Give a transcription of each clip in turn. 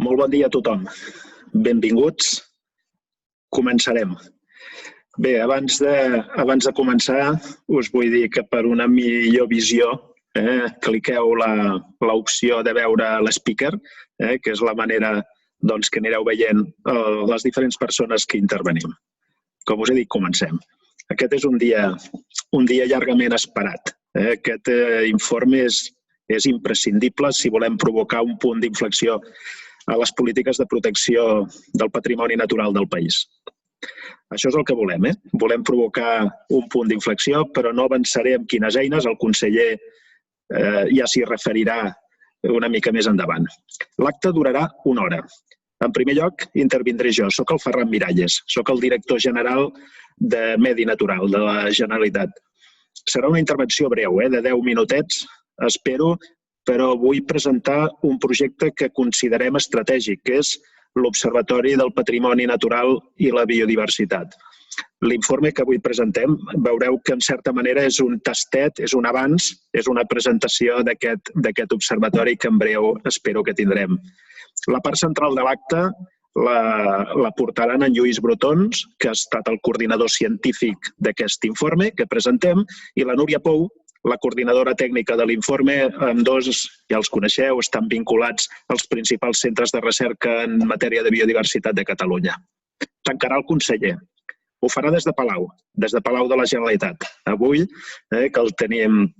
Molt bon dia a tothom. Benvinguts. Començarem. Bé, abans de començar, us vull dir que per una millor visió cliqueu l'opció de veure l'speaker, que és la manera que anireu veient les diferents persones que intervenim. Com us he dit, comencem. Aquest és un dia llargament esperat. Aquest informe és imprescindible si volem provocar un punt d'inflexió a les polítiques de protecció del patrimoni natural del país. Això és el que volem. Volem provocar un punt d'inflexió, però no avançaré amb quines eines. El conseller ja s'hi referirà una mica més endavant. L'acte durarà una hora. En primer lloc, intervindré jo. Soc el Ferran Miralles. Soc el director general de Medi Natural de la Generalitat. Serà una intervenció breu, de 10 minutets, espero, però vull presentar un projecte que considerem estratègic, que és l'Observatori del Patrimoni Natural i la Biodiversitat. L'informe que avui presentem, veureu que en certa manera és un tastet, és un avanç, és una presentació d'aquest observatori que en breu espero que tindrem. La part central de l'acte la portaran en Lluís Brotons, que ha estat el coordinador científic d'aquest informe que presentem, i la Núria Pou, la coordinadora tècnica de l'informe. Ambdós, ja els coneixeu, estan vinculats als principals centres de recerca en matèria de biodiversitat de Catalunya. Tancarà el conseller. Ho farà des de Palau de la Generalitat. Avui, que el tenim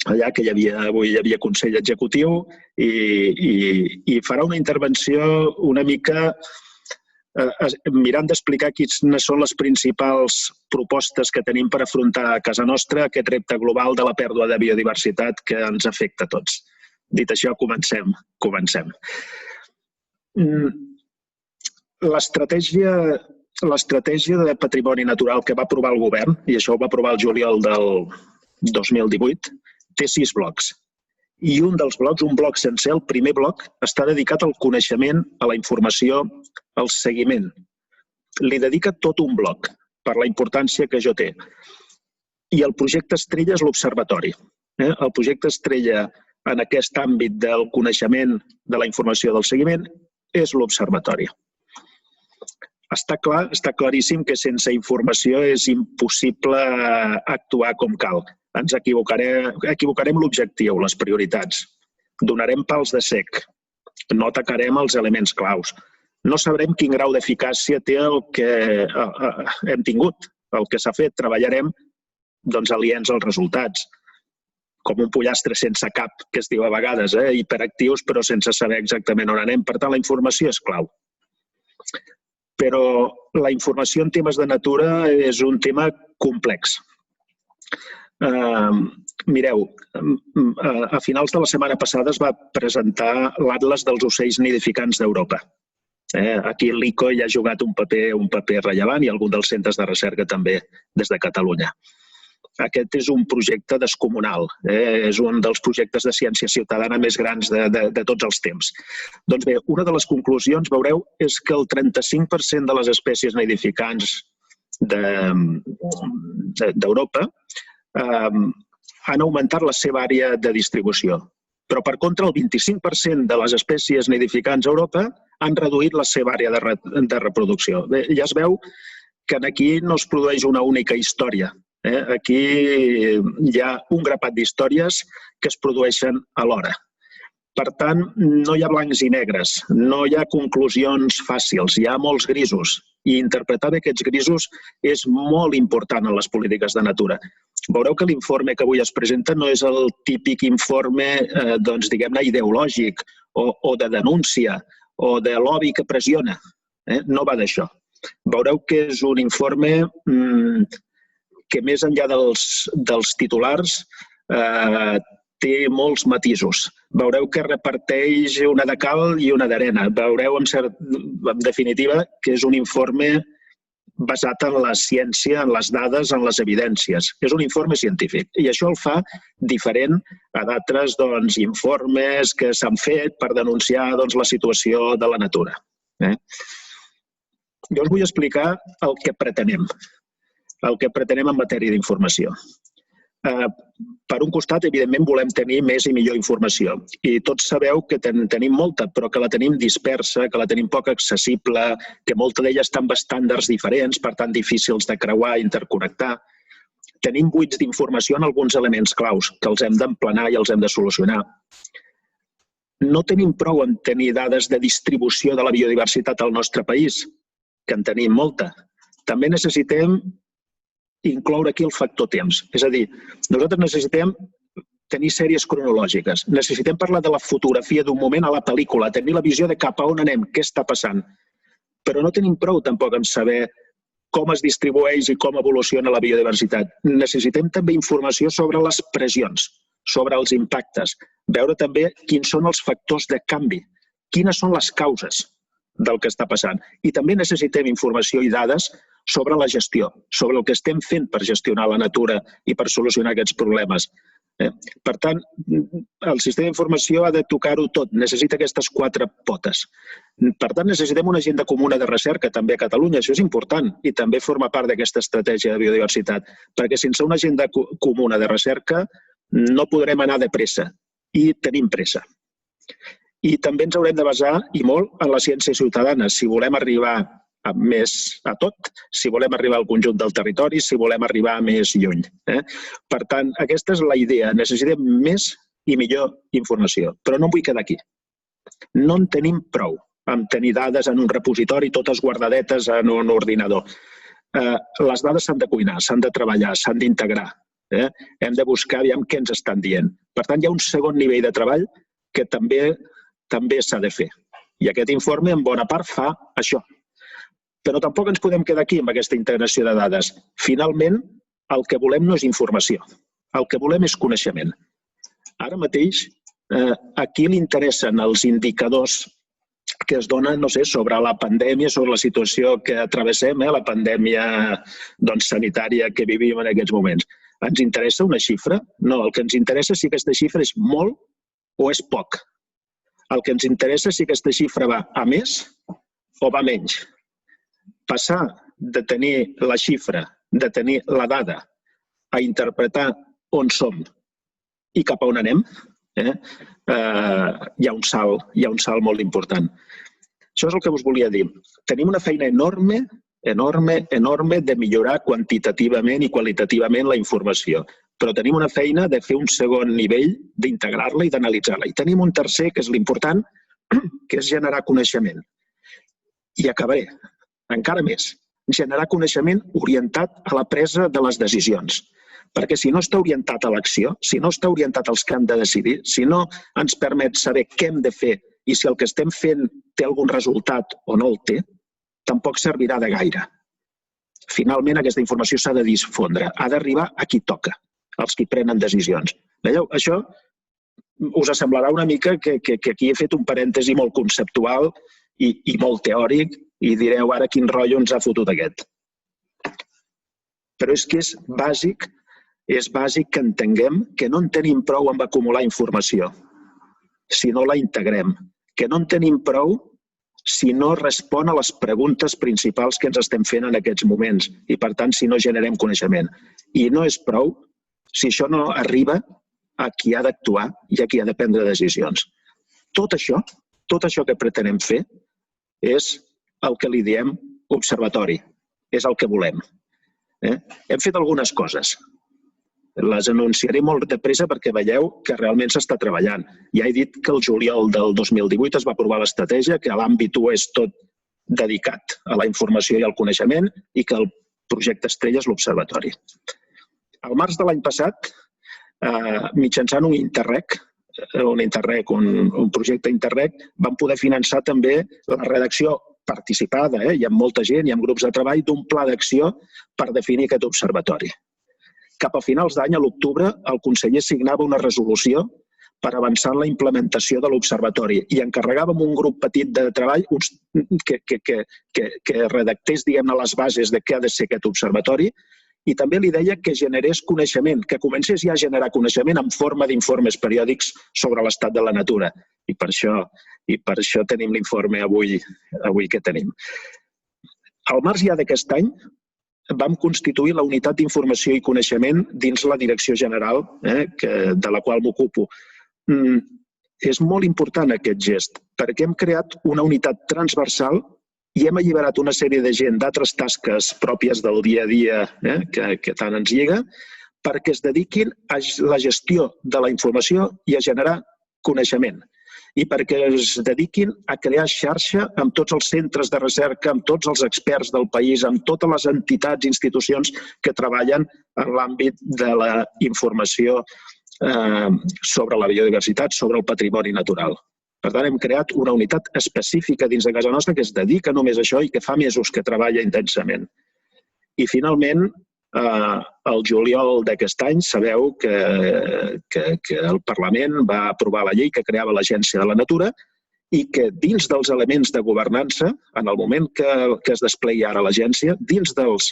allà, que avui hi havia Consell Executiu, i farà una intervenció una mica mirant d'explicar quines són les principals propostes que tenim per afrontar a casa nostra aquest repte global de la pèrdua de biodiversitat que ens afecta a tots. Dit això, comencem. L'estratègia de patrimoni natural que va aprovar el govern, i això ho va aprovar el juliol del 2018, té 6 blocs. I un dels blocs, un bloc sencer, el primer bloc, està dedicat al coneixement, a la informació, al seguiment. Li dedica tot un bloc, per la importància que això té. I el projecte estrella és l'observatori. El projecte estrella en aquest àmbit del coneixement, de la informació, del seguiment, és l'observatori. Està clar, està claríssim que sense informació és impossible actuar com cal. Ens equivocarem l'objectiu, les prioritats. Donarem pals de cec. No atacarem els elements claus. No sabrem quin grau d'eficàcia té el que hem tingut, el que s'ha fet. Treballarem aliens als resultats. Com un pollastre sense cap, que es diu a vegades, hiperactius però sense saber exactament on anem. Per tant, la informació és clau. Però la informació en temes de natura és un tema complex. Mireu, a finals de la setmana passada es va presentar l'Atles dels ocells nidificants d'Europa. Aquí l'ICO hi ha jugat un paper rellevant i algun dels centres de recerca també des de Catalunya. Aquest és un projecte descomunal, és un dels projectes de ciència ciutadana més grans de tots els temps. Doncs bé, una de les conclusions, veureu, és que el 35% de les espècies nidificants d'Europa han augmentat la seva àrea de distribució. Però, per contra, el 25% de les espècies nidificants a Europa han reduït la seva àrea de reproducció. Ja es veu que aquí no es produeix una única història. Aquí hi ha un grapat d'històries que es produeixen alhora. Per tant, no hi ha blancs i negres, no hi ha conclusions fàcils, hi ha molts grisos. I interpretar aquests grisos és molt important en les polítiques de natura. Veureu que l'informe que avui es presenta no és el típic informe, diguem-ne, ideològic o de denúncia o de lobby que pressiona. No va d'això. Veureu que és un informe que més enllà dels titulars té molts matisos. Veureu que reparteix una de cal i una d'arena. Veureu, en definitiva, que és un informe basat en la ciència, en les dades, en les evidències. És un informe científic i això el fa diferent a d'altres informes que s'han fet per denunciar la situació de la natura. Jo us vull explicar el que pretenem en matèria d'informació. Per un costat, evidentment, volem tenir més i millor informació. I tots sabeu que tenim molta, però que la tenim dispersa, que la tenim poc accessible, que molta d'ella està amb estàndards diferents, per tant, difícils de creuar, interconnectar. Tenim buits d'informació en alguns elements claus, que els hem d'emplenar i els hem de solucionar. No tenim prou en tenir dades de distribució de la biodiversitat al nostre país, que en tenim molta. També necessitem incloure aquí el factor temps. És a dir, nosaltres necessitem tenir sèries cronològiques. Necessitem parlar de la fotografia d'un moment a la pel·lícula, tenir la visió de cap a on anem, què està passant. Però no tenim prou tampoc en saber com es distribueix i com evoluciona la biodiversitat. Necessitem també informació sobre les pressions, sobre els impactes, veure també quins són els factors de canvi, quines són les causes del que està passant. I també necessitem informació i dades sobre la gestió, sobre el que estem fent per gestionar la natura i per solucionar aquests problemes. Per tant, el sistema d'informació ha de tocar-ho tot, necessita aquestes 4 potes. Per tant, necessitem una agenda comuna de recerca també a Catalunya, això és important i també forma part d'aquesta estratègia de biodiversitat, perquè sense una agenda comuna de recerca no podrem anar de pressa i tenim pressa. I també ens haurem de basar, i molt, en la ciència ciutadana, si volem arribar a tot, si volem arribar al conjunt del territori, si volem arribar més lluny. Per tant, aquesta és la idea. Necessitem més i millor informació, però no em vull quedar aquí. No en tenim prou amb tenir dades en un repositori, totes guardadetes en un ordinador. Les dades s'han de cuinar, s'han de treballar, s'han d'integrar. Hem de buscar què ens estan dient. Per tant, hi ha un segon nivell de treball que també s'ha de fer. I aquest informe, en bona part, fa això. Però tampoc ens podem quedar aquí amb aquesta integració de dades. Finalment, el que volem no és informació. El que volem és coneixement. Ara mateix, a qui li interessen els indicadors que es donen, no sé, sobre la pandèmia, sobre la situació que travessem, la pandèmia sanitària que vivim en aquests moments? Ens interessa una xifra? No, el que ens interessa és si aquesta xifra és molt o és poc. El que ens interessa és si aquesta xifra va a més o va a menys. Passar de tenir la xifra, de tenir la dada, a interpretar on som i cap a on anem, hi ha un salt molt important. Això és el que us volia dir. Tenim una feina enorme, enorme de millorar quantitativament i qualitativament la informació, però tenim una feina de fer un segon nivell, d'integrar-la i d'analitzar-la. I tenim un tercer, que és l'important, que és generar coneixement. I acabaré. Encara més, generar coneixement orientat a la presa de les decisions. Perquè si no està orientat a l'acció, si no està orientat als que han de decidir, si no ens permet saber què hem de fer i si el que estem fent té algun resultat o no el té, tampoc servirà de gaire. Finalment, aquesta informació s'ha de difondre, ha d'arribar a qui toca, als qui prenen decisions. Veieu, això us semblarà una mica que aquí he fet un parèntesi molt conceptual i molt teòric, i direu ara quin rotllo ens ha fotut aquest. Però és que és bàsic que entenguem que no en tenim prou amb acumular informació si no la integrem, que no en tenim prou si no respon a les preguntes principals que ens estem fent en aquests moments i, per tant, si no generem coneixement. I no és prou si això no arriba a qui ha d'actuar i a qui ha de prendre decisions. Tot això que pretenem fer és el que li diem observatori. És el que volem. Hem fet algunes coses. Les anunciaré molt de pressa perquè veieu que realment s'està treballant. Ja he dit que el juliol del 2018 es va aprovar l'estratègia, que l'àmbit 1 és tot dedicat a la informació i al coneixement i que el projecte estrella és l'observatori. Al març de l'any passat, mitjançant un Interreg, un projecte Interreg, vam poder finançar també la redacció participada, hi ha molta gent, hi ha grups de treball, d'un pla d'acció per definir aquest observatori. Cap a finals d'any, a l'octubre, el conseller signava una resolució per avançar en la implementació de l'observatori i encarregàvem un grup petit de treball que redactés, diguem-ne, les bases de què ha de ser aquest observatori i també li deia que generés coneixement, que comencés ja a generar coneixement en forma d'informes periòdics sobre l'estat de la natura. I per això tenim l'informe avui que tenim. Al març ja d'aquest any vam constituir la Unitat d'Informació i Coneixement dins la Direcció General, de la qual m'ocupo. És molt important aquest gest, perquè hem creat una unitat transversal i hem alliberat una sèrie de gent d'altres tasques pròpies del dia a dia que tant ens lliga, perquè es dediquin a la gestió de la informació i a generar coneixement. I perquè es dediquin a crear xarxa amb tots els centres de recerca, amb tots els experts del país, amb totes les entitats i institucions que treballen en l'àmbit de la informació sobre la biodiversitat, sobre el patrimoni natural. Per tant, hem creat una unitat específica dins de casa nostra que es dedica només a això i que fa mesos que treballa intensament. I finalment, el juliol d'aquest any sabeu que el Parlament va aprovar la llei que creava l'Agència de la Natura i que dins dels elements de governança, en el moment que es desplegui ara l'agència, dins dels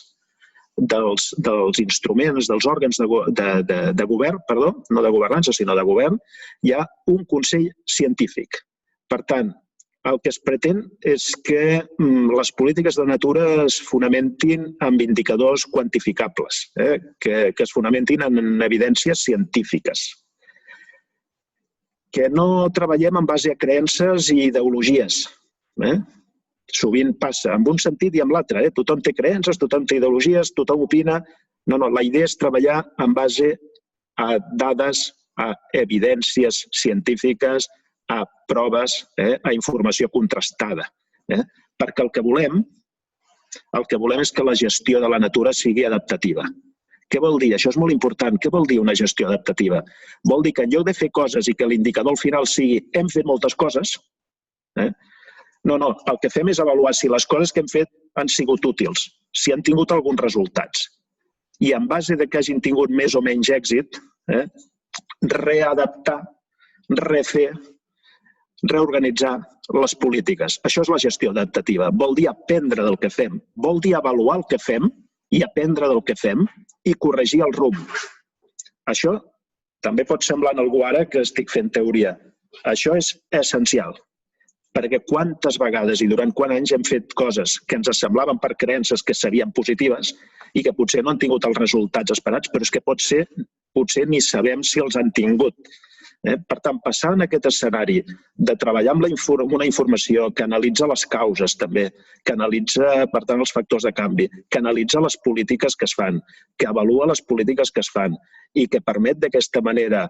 instruments, dels òrgans de govern, perdó, no de governança, sinó de govern, hi ha un Consell Científic. Per tant, el que es pretén és que les polítiques de natura es fonamentin en indicadors quantificables, que es fonamentin en evidències científiques. Que no treballem en base a creences i ideologies. Sovint passa en un sentit i en l'altre. Tothom té creences, tothom té ideologies, tothom opina. No, la idea és treballar en base a dades, a evidències científiques, a proves, a informació contrastada. Perquè el que volem és que la gestió de la natura sigui adaptativa. Què vol dir? Això és molt important. Què vol dir una gestió adaptativa? Vol dir que en lloc de fer coses i que l'indicador al final sigui hem fet moltes coses, no, el que fem és avaluar si les coses que hem fet han sigut útils, si han tingut alguns resultats. I en base que hagin tingut més o menys èxit, readaptar, refer, reorganitzar les polítiques. Això és la gestió adaptativa. Vol dir aprendre del que fem. Vol dir avaluar el que fem i aprendre del que fem i corregir el rumb. Això també pot semblar a algú ara que estic fent teoria. Això és essencial. Perquè quantes vegades i durant quants anys hem fet coses que ens semblaven per creences que serien positives i que potser no han tingut els resultats esperats, però és que potser ni sabem si els han tingut. Per tant, passar en aquest escenari de treballar amb una informació que analitza les causes també, que analitza, per tant, els factors de canvi, que analitza les polítiques que es fan, que avalua les polítiques que es fan i que permet d'aquesta manera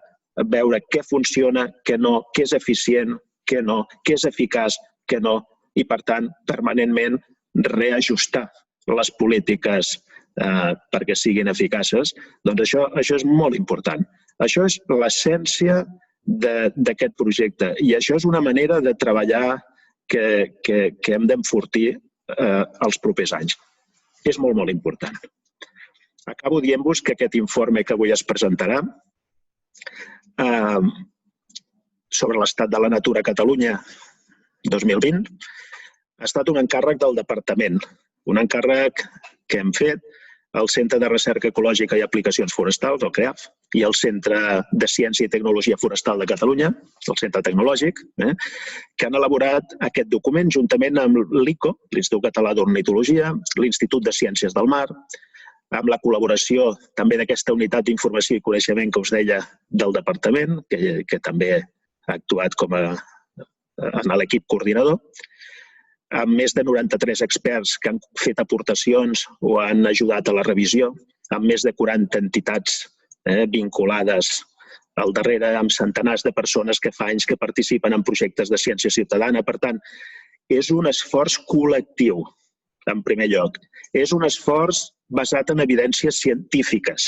veure què funciona, què no, què és eficient, què no, què és eficaç, què no, i per tant, permanentment reajustar les polítiques perquè siguin eficaces, doncs això és molt important. Això és l'essència d'aquest projecte i això és una manera de treballar que hem d'enfortir els propers anys. És molt, molt important. Acabo dient-vos que aquest informe que avui es presentarà sobre l'estat de la natura a Catalunya 2020 ha estat un encàrrec del Departament, un encàrrec que hem fet el Centre de Recerca Ecològica i Aplicacions Forestals, el CREAF, i el Centre de Ciència i Tecnologia Forestal de Catalunya, el Centre Tecnològic, que han elaborat aquest document juntament amb l'ICO, l'Institut Català d'Ornitologia, l'Institut de Ciències del Mar, amb la col·laboració també d'aquesta unitat d'informació i coneixement que us deia del Departament, que també ha actuat en l'equip coordinador, amb més de 93 experts que han fet aportacions o han ajudat a la revisió, amb més de 40 entitats vinculades al darrere, amb centenars de persones que fa anys que participen en projectes de ciència ciutadana. Per tant, és un esforç col·lectiu, en primer lloc. És un esforç basat en evidències científiques.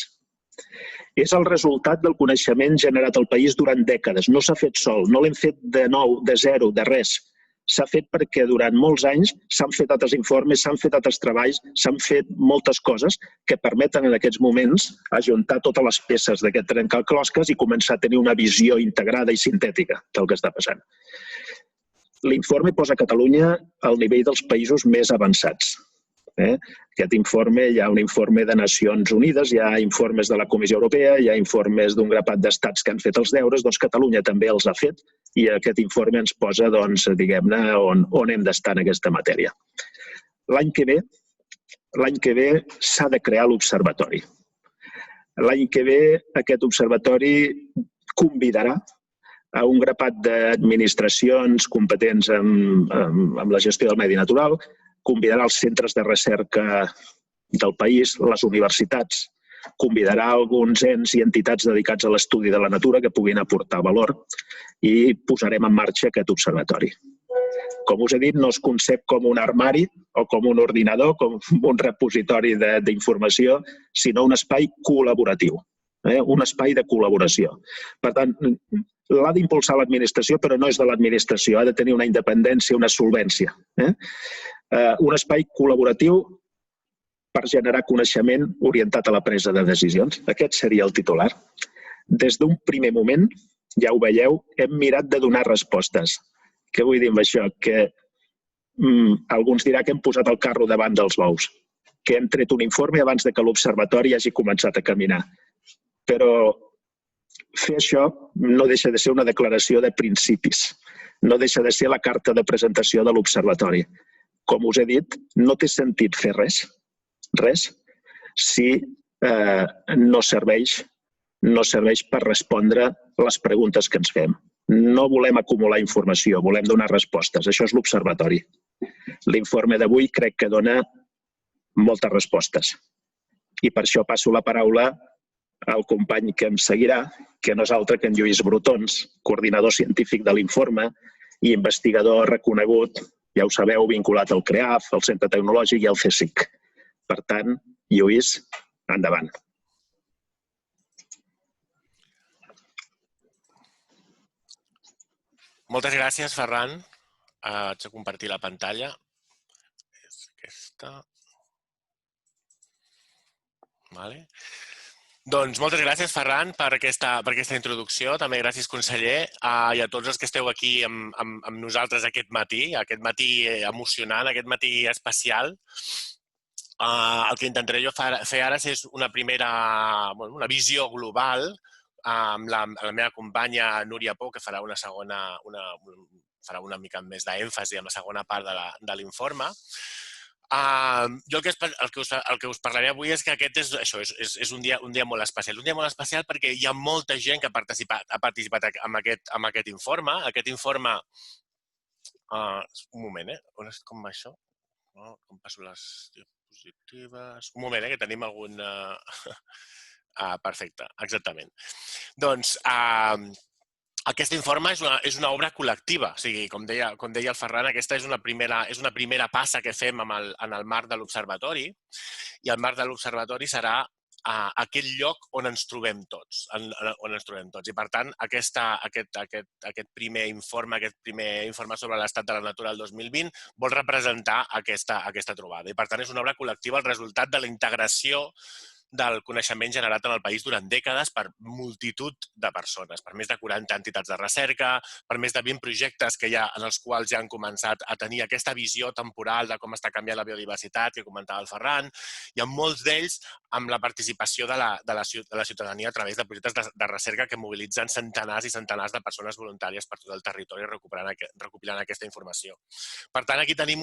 És el resultat del coneixement generat al país durant dècades. No s'ha fet sol, no l'hem fet de nou, de zero, de res. S'ha fet perquè durant molts anys s'han fet altres informes, s'han fet altres treballs, s'han fet moltes coses que permeten en aquests moments ajuntar totes les peces d'aquest trencaclosques i començar a tenir una visió integrada i sintètica del que està passant. L'informe posa Catalunya al nivell dels països més avançats. Aquest informe, hi ha un informe de Nacions Unides, hi ha informes de la Comissió Europea, hi ha informes d'un grapat d'estats que han fet els deures, doncs Catalunya també els ha fet i aquest informe ens posa, diguem-ne, on hem d'estar en aquesta matèria. L'any que ve l'any que ve s'ha de crear l'observatori. L'any que ve aquest observatori convidarà a un grapat d'administracions competents amb la gestió del medi natural, convidarà els centres de recerca del país, les universitats, convidarà alguns ens i entitats dedicats a l'estudi de la natura que puguin aportar valor i posarem en marxa aquest observatori. Com us he dit, no es concep com un armari o com un ordinador, com un repositori d'informació, sinó un espai col·laboratiu, un espai de col·laboració. Per tant, l'ha d'impulsar l'administració, però no és de l'administració, ha de tenir una independència, una solvència. Un espai col·laboratiu per generar coneixement orientat a la presa de decisions. Aquest seria el titular. Des d'un primer moment, ja ho veieu, hem mirat de donar respostes. Què vull dir amb això? Que alguns dirà que hem posat el carro davant dels bous, que hem tret un informe abans que l'observatori hagi començat a caminar. Però fer això no deixa de ser una declaració de principis, no deixa de ser la carta de presentació de l'observatori. Com us he dit, no té sentit fer res, si no serveix per respondre les preguntes que ens fem. No volem acumular informació, volem donar respostes. Això és l'observatori. L'informe d'avui crec que dona moltes respostes. I per això passo la paraula al company que em seguirà, que no és altre que en Lluís Brotons, coordinador científic de l'informe i investigador reconegut, ja ho sabeu, vinculat al CREAF, al Centre Tecnològic i al CSIC. Per tant, Lluís, endavant. Moltes gràcies, Ferran. Vaig a compartir la pantalla. És aquesta. Doncs moltes gràcies, Ferran, per aquesta introducció. També gràcies, conseller, i a tots els que esteu aquí amb nosaltres aquest matí emocionant, aquest matí especial. El que intentaré jo fer ara és una visió global amb la meva companya Núria Pou, que farà una mica més d'èmfasi en la segona part de l'informe. Jo el que us parlaré avui és que aquest és un dia molt especial. Un dia molt especial perquè hi ha molta gent que ha participat en aquest informe. Aquest informe... Un moment, com va això? Com passo les diapositives? Un moment, que tenim algun... Perfecte, exactament. Doncs... Aquest informe és una obra col·lectiva. O sigui, com deia el Ferran, aquesta és una primera passa que fem en el marc de l'observatori, i el marc de l'observatori serà aquest lloc on ens trobem tots. I, per tant, aquest primer informe sobre l'estat de la natura del 2020 vol representar aquesta trobada. I, per tant, és una obra col·lectiva el resultat de la integració del coneixement generat en el país durant dècades per multitud de persones, per més de 40 entitats de recerca, per més de 20 projectes en els quals ja han començat a tenir aquesta visió temporal de com està canviant la biodiversitat, que comentava el Ferran, i en molts d'ells amb la participació de la ciutadania a través de projectes de recerca que mobilitzen centenars i centenars de persones voluntàries per tot el territori recopilant aquesta informació. Per tant, aquí tenim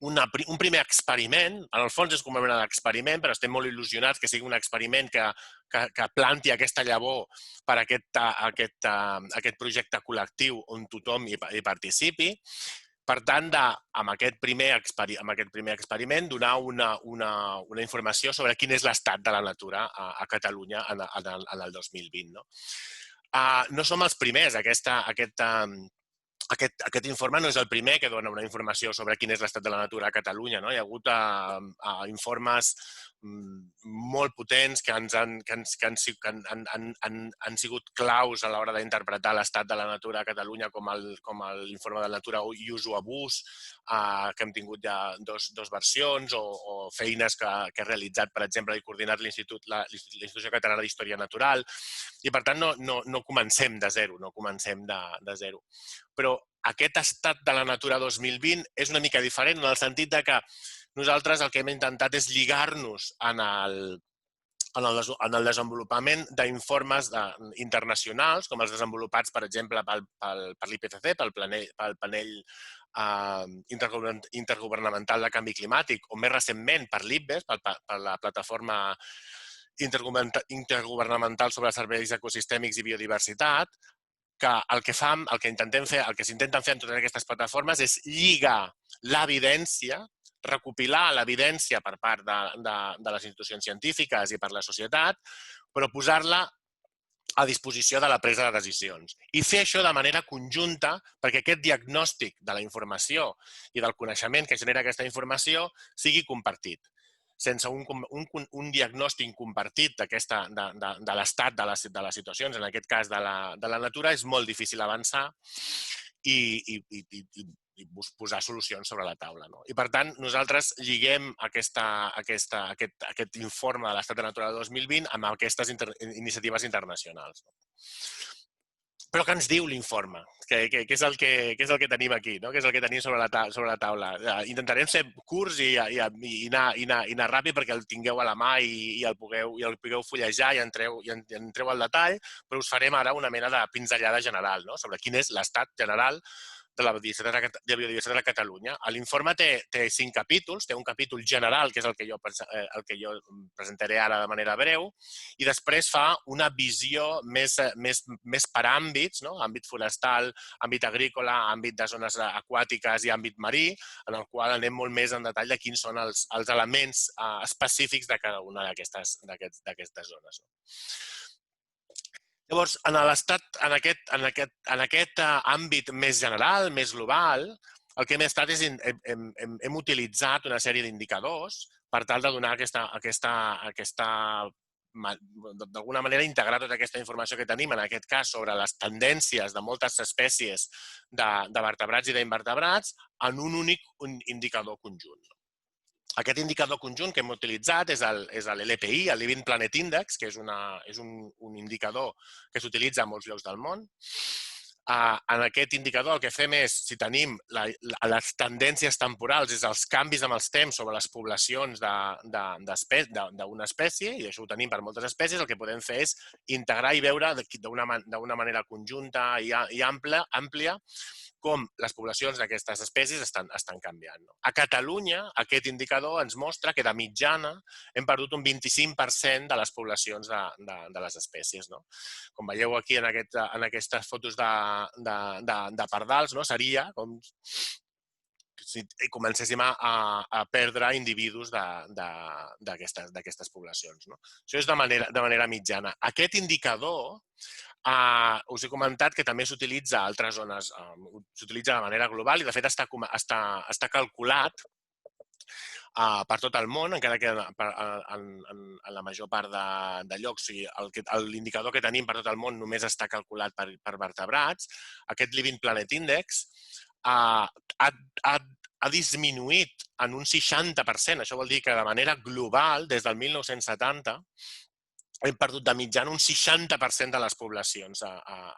un primer experiment. En el fons és com una mena d'experiment, però estem molt il·lusionats que sigui un experiment que planti aquesta llavor per a aquest projecte col·lectiu on tothom hi participi. Per tant, amb aquest primer experiment, donar una informació sobre quin és l'estat de la natura a Catalunya en el 2020. No som els primers. Aquest informe no és el primer que dona una informació sobre quin és l'estat de la natura a Catalunya. Hi ha hagut informes molt potents que han sigut claus a l'hora d'interpretar l'estat de la natura a Catalunya, com l'informe de Natura i Ús o Abús, que hem tingut ja dues versions, o feines que ha realitzat, per exemple, i coordinat l'Institució Catalana d'Història Natural. I, per tant, no comencem de zero, Però aquest estat de la natura 2020 és una mica diferent en el sentit que nosaltres el que hem intentat és lligar-nos en el desenvolupament d'informes internacionals, com els desenvolupats, per exemple, per l'IPCC, pel panell intergovernamental de canvi climàtic, o més recentment per l'IPBES, per la plataforma intergovernamental sobre serveis ecosistèmics i biodiversitat, que el que intentem fer, el que s'intenten fer en totes aquestes plataformes és lligar l'evidència, recopilar l'evidència per part de les institucions científiques i per la societat, però posar-la a disposició de la presa de decisions. I fer això de manera conjunta perquè aquest diagnòstic de la informació i del coneixement que genera aquesta informació sigui compartit. Sense un diagnòstic compartit de l'estat de les situacions, en aquest cas de la natura, és molt difícil avançar i posar solucions sobre la taula. I, per tant, nosaltres lliguem aquest informe de l'Estat de Natura 2020 amb aquestes iniciatives internacionals. Però què ens diu l'informe? Què és el que tenim aquí? Què és el que tenim sobre la taula? Intentarem ser curts i anar ràpid perquè el tingueu a la mà i el pugueu fullejar i entreu al detall, però us farem ara una mena de pinzellada general sobre quin és l'estat general de la biodiversitat a Catalunya. L'informe té 5 capítols, té un capítol general, que és el que jo presentaré ara de manera breu, i després fa una visió més per àmbits, àmbit forestal, àmbit agrícola, àmbit de zones aquàtiques i àmbit marí, en el qual anem molt més en detall de quins són els elements específics de cada una d'aquestes zones. Llavors, en aquest àmbit més general, més global, el que hem estat és hem utilitzat una sèrie d'indicadors per tal de donar d'alguna manera integrar tota aquesta informació que tenim, en aquest cas sobre les tendències de moltes espècies de vertebrats i d'invertebrats, en un únic indicador conjunt. Aquest indicador conjunt que hem utilitzat és l'LPI, el Living Planet Index, que és un indicador que s'utilitza a molts llocs del món. En aquest indicador el que fem és, si tenim les tendències temporals, és els canvis amb els temps sobre les poblacions d'una espècie, i això ho tenim per moltes espècies, el que podem fer és integrar i veure d'una manera conjunta i àmplia com les poblacions d'aquestes espècies estan canviant. A Catalunya, aquest indicador ens mostra que de mitjana hem perdut un 25% de les poblacions de les espècies. Com veieu aquí en aquestes fotos de pardals, seria com si comencéssim a perdre individus d'aquestes poblacions. Això és de manera mitjana. Aquest indicador us he comentat que també s'utilitza a altres zones, s'utilitza de manera global i de fet està calculat per tot el món, encara que en la major part de llocs l'indicador que tenim per tot el món només està calculat per vertebrats. Aquest Living Planet Index ha disminuït en un 60%. Això vol dir que de manera global, des del 1970, hem perdut de mitjana un 60% de les poblacions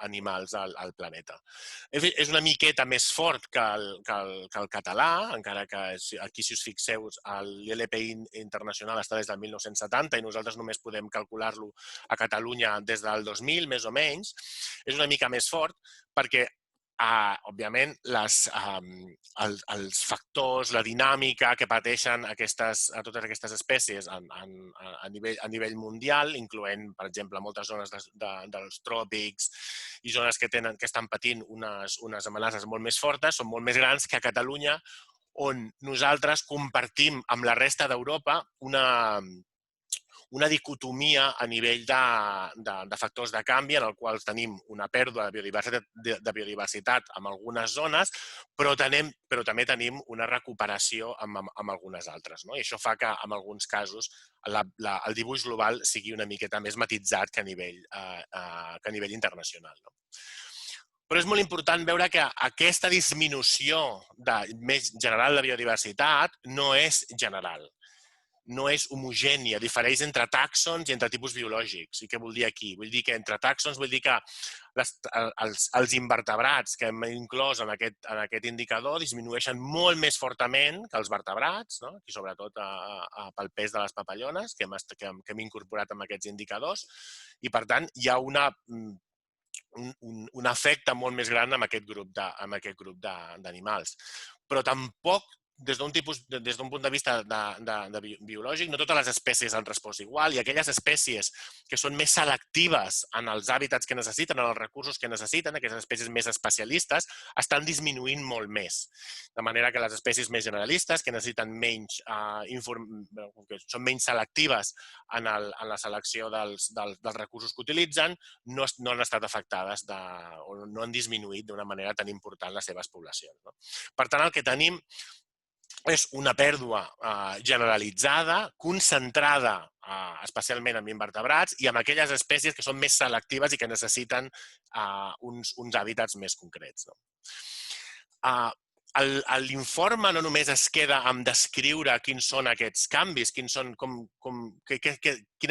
animals al planeta. És una miqueta més fort que el català, encara que aquí, si us fixeu, l'LPI internacional està des del 1970 i nosaltres només podem calcular-lo a Catalunya des del 2000, més o menys. És una mica més fort perquè òbviament, els factors, la dinàmica que pateixen totes aquestes espècies a nivell mundial, incloent, per exemple, moltes zones dels tròpics i zones que estan patint unes amenaces molt més fortes, són molt més grans que a Catalunya, on nosaltres compartim amb la resta d'Europa una dicotomia a nivell de factors de canvi en el qual tenim una pèrdua de biodiversitat en algunes zones, però també tenim una recuperació en algunes altres. I això fa que, en alguns casos, el dibuix global sigui una miqueta més matitzat que a nivell internacional. Però és molt important veure que aquesta disminució més general de biodiversitat no és general. no és homogènia, difereix entre tàxons i entre tipus biològics. I què vol dir aquí? Vull dir que entre tàxons vull dir que els invertebrats que hem inclòs en aquest indicador disminueixen molt més fortament que els vertebrats, i sobretot pel pes de les papallones que hem incorporat en aquests indicadors. I, per tant, hi ha un efecte molt més gran en aquest grup d'animals. Però tampoc, des d'un punt de vista biològic, no totes les espècies han respost igual i aquelles espècies que són més selectives en els hàbitats que necessiten, en els recursos que necessiten, aquestes espècies més especialistes, estan disminuint molt més. De manera que les espècies més generalistes, que necessiten que són menys selectives en la selecció dels recursos que utilitzen, no han estat afectades o no han disminuït d'una manera tan important les seves poblacions. Per tant, el que tenim és una pèrdua generalitzada, concentrada especialment en invertebrats i en aquelles espècies que són més selectives i que necessiten uns hàbitats més concrets. L'informe no només es queda amb descriure quins són aquests canvis, quina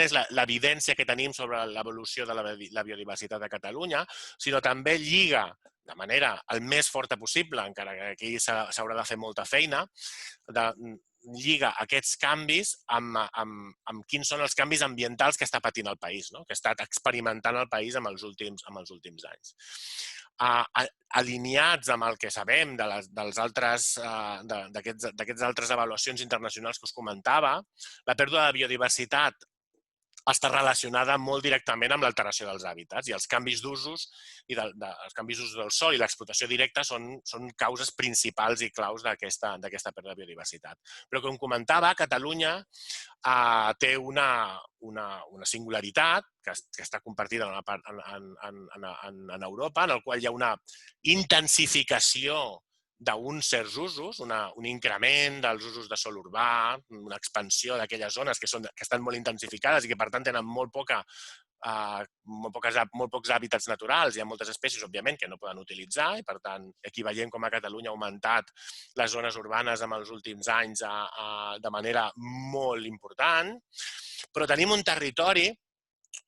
és l'evidència que tenim sobre l'evolució de la biodiversitat a Catalunya, sinó també lliga de manera el més forta possible, encara que aquí s'haurà de fer molta feina, lliga aquests canvis amb quins són els canvis ambientals que està patint el país, que ha estat experimentant el país en els últims anys. Alineats amb el que sabem d'aquests altres avaluacions internacionals que us comentava, la pèrdua de biodiversitat està relacionada molt directament amb l'alteració dels hàbitats i els canvis d'usos del sol i l'explotació directa són causes principals i claus d'aquesta pèrdua de biodiversitat. Però, com comentava, Catalunya té una singularitat que està compartida en Europa, en la qual hi ha una intensificació d'uns certs usos, un increment dels usos de sòl urbà, una expansió d'aquelles zones que estan molt intensificades i que, per tant, tenen molt pocs hàbitats naturals. Hi ha moltes espècies, òbviament, que no poden utilitzar i, per tant, aquí veiem com a Catalunya ha augmentat les zones urbanes en els últims anys de manera molt important. Però tenim un territori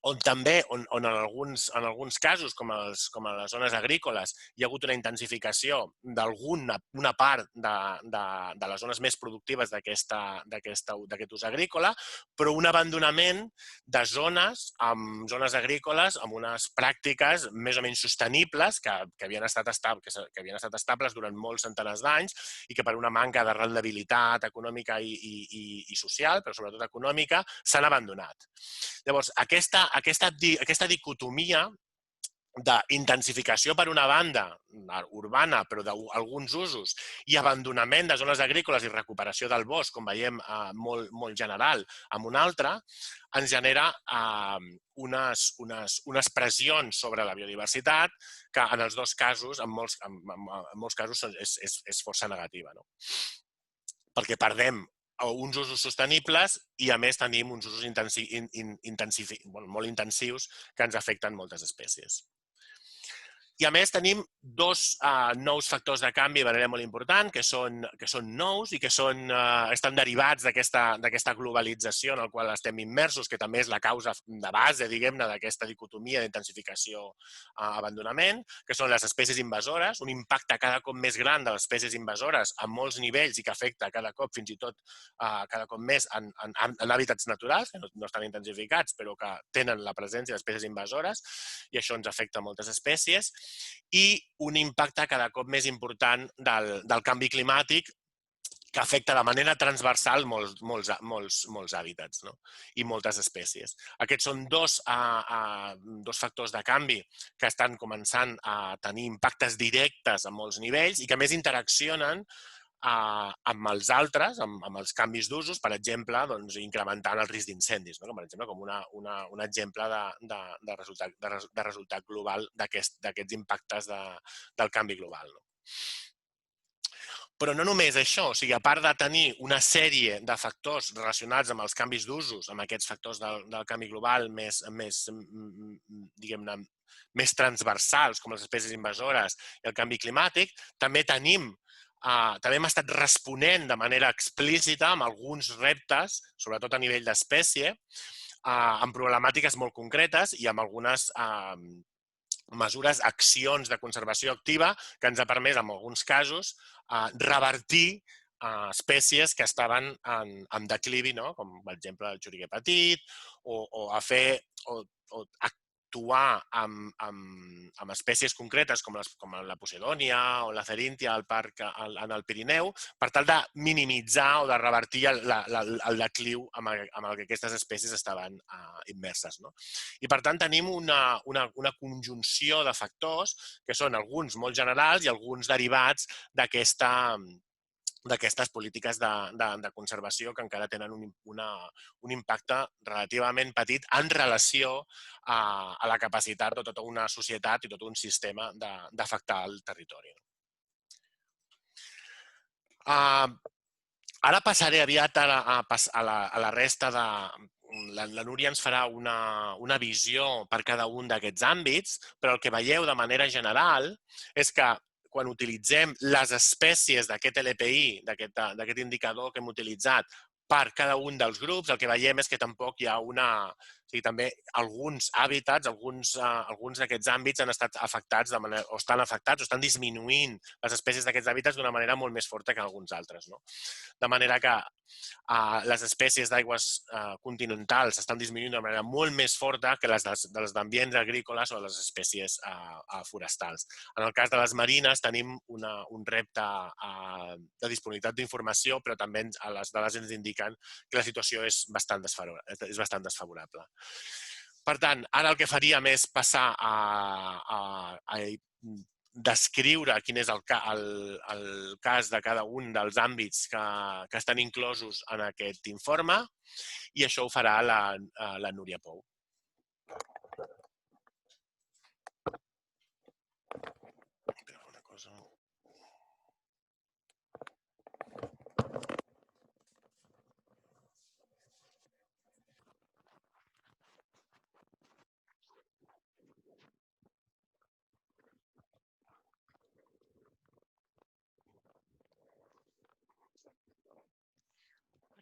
on també, en alguns casos, com a les zones agrícoles, hi ha hagut una intensificació d'una part de les zones més productives d'aquest ús agrícola, però un abandonament de zones agrícoles amb unes pràctiques més o menys sostenibles que havien estat estables durant molts centenars d'anys i que per una manca de rendibilitat econòmica i social, però sobretot econòmica, s'han abandonat. Llavors, aquesta dicotomia d'intensificació per una banda urbana, però d'alguns usos, i abandonament de zones agrícoles i recuperació del bosc, com veiem molt general, amb una altra, ens genera unes pressions sobre la biodiversitat que en els dos casos, en molts casos, és força negativa. Perquè perdem uns usos sostenibles i, a més, tenim uns usos molt intensius que ens afecten moltes espècies. I, a més, tenim dos nous factors de canvi de manera molt important que són nous i que estan derivats d'aquesta globalització en la qual estem immersos, que també és la causa de base, diguem-ne, d'aquesta dicotomia d'intensificació-abandonament, que són les espècies invasores, un impacte cada cop més gran de les espècies invasores a molts nivells i que afecta cada cop, fins i tot cada cop més, en hàbitats naturals, que no estan intensificats, però que tenen la presència d'espècies invasores, i això ens afecta a moltes espècies, i un impacte cada cop més important del canvi climàtic que afecta de manera transversal molts hàbitats i moltes espècies. Aquests són dos factors de canvi que estan començant a tenir impactes directes a molts nivells i que més interaccionen amb els altres, amb els canvis d'usos, per exemple, incrementant el risc d'incendis, per exemple, com un exemple de resultat global d'aquests impactes del canvi global. Però no només això, o sigui, a part de tenir una sèrie de factors relacionats amb els canvis d'usos, amb aquests factors del canvi global més transversals, com les espècies invasores i el canvi climàtic, també tenim també hem estat responent de manera explícita amb alguns reptes, sobretot a nivell d'espècie, amb problemàtiques molt concretes i amb algunes mesures, accions de conservació activa que ens ha permès, en alguns casos, revertir espècies que estaven en declivi, com per exemple el xuriguer petit, o actuar amb espècies concretes com la Posidònia o la Ceríntia al parc en el Pirineu, per tal de minimitzar o de revertir el decliu amb el que aquestes espècies estaven immerses. I per tant tenim una conjunció de factors que són alguns molt generals i alguns derivats d'aquestes polítiques de conservació que encara tenen un impacte relativament petit en relació a la capacitat de tota una societat i tot un sistema d'afectar el territori. Ara passaré aviat a la resta de... La Núria ens farà una visió per cada un d'aquests àmbits, però el que veieu de manera general és que quan utilitzem les espècies d'aquest LPI, d'aquest indicador que hem utilitzat per cada un dels grups, el que veiem és que tampoc hi ha també alguns hàbitats, alguns d'aquests àmbits han estat afectats o estan afectats o estan disminuint les espècies d'aquests hàbitats d'una manera molt més forta que alguns altres. De manera que les espècies d'aigües continentals estan disminuint d'una manera molt més forta que les d'ambients agrícoles o les espècies forestals. En el cas de les marines tenim un repte de disponibilitat d'informació, però també les dades ens indiquen que la situació és bastant desfavorable. Per tant, ara el que faríem és passar a descriure quin és el cas de cada un dels àmbits que estan inclosos en aquest informe i això ho farà la Núria Pou.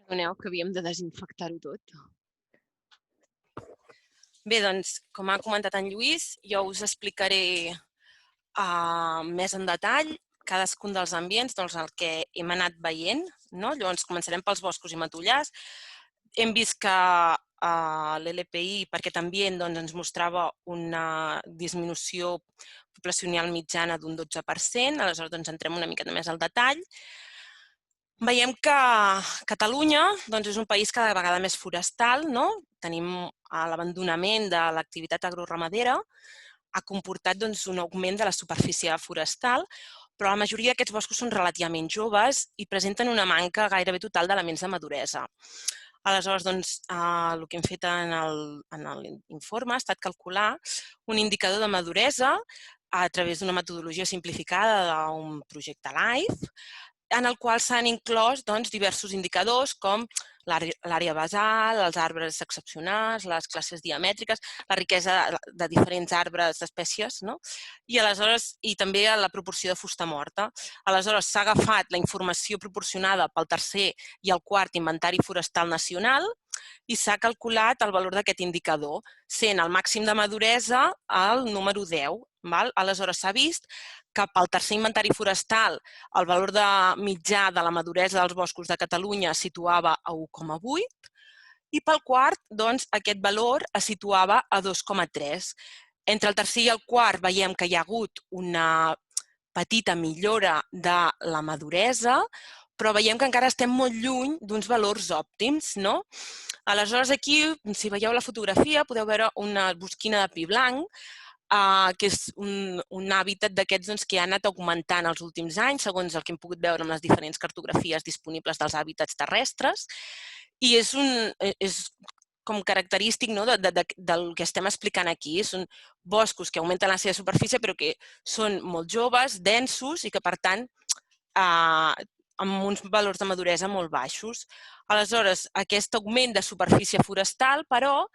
Perdoneu, que havíem de desinfectar-ho tot. Bé, doncs, com ha comentat en Lluís, jo us explicaré més en detall cadascun dels ambients, doncs el que hem anat veient. Llavors, començarem pels boscos i matollars. Hem vist que l'LPI per aquest ambient ens mostrava una disminució poblacional mitjana d'un 12%, aleshores entrem una miqueta més al detall. Veiem que Catalunya és un país cada vegada més forestal. Tenim l'abandonament de l'activitat agroramadera, ha comportat un augment de la superfície forestal, però la majoria d'aquests boscos són relativament joves i presenten una manca gairebé total d'elements de maduresa. Aleshores, el que hem fet en l'informe ha estat calcular un indicador de maduresa a través d'una metodologia simplificada d'un projecte LIFE, en el qual s'han inclòs diversos indicadors com l'àrea basal, els arbres excepcionals, les classes diamètriques, la riquesa de diferents arbres d'espècies i també la proporció de fusta morta. Aleshores, s'ha agafat la informació proporcionada pel tercer i el quart inventari forestal nacional i s'ha calculat el valor d'aquest indicador, sent el màxim de maduresa el número 10. Aleshores, s'ha vist que pel tercer inventari forestal el valor mitjà de la maduresa dels boscos de Catalunya es situava a 1,8 i pel quart aquest valor es situava a 2,3. Entre el tercer i el quart veiem que hi ha hagut una petita millora de la maduresa, però veiem que encara estem molt lluny d'uns valors òptims. Aleshores, aquí, si veieu la fotografia, podeu veure una bosquina de pi blanc, que és un hàbitat d'aquests que ha anat augmentant els últims anys, segons el que hem pogut veure amb les diferents cartografies disponibles dels hàbitats terrestres, i és com característic del que estem explicant aquí. Són boscos que augmenten la seva superfície, però que són molt joves, densos i que, per tant, amb uns valors de maduresa molt baixos. Aleshores, aquest augment de superfície forestal, però,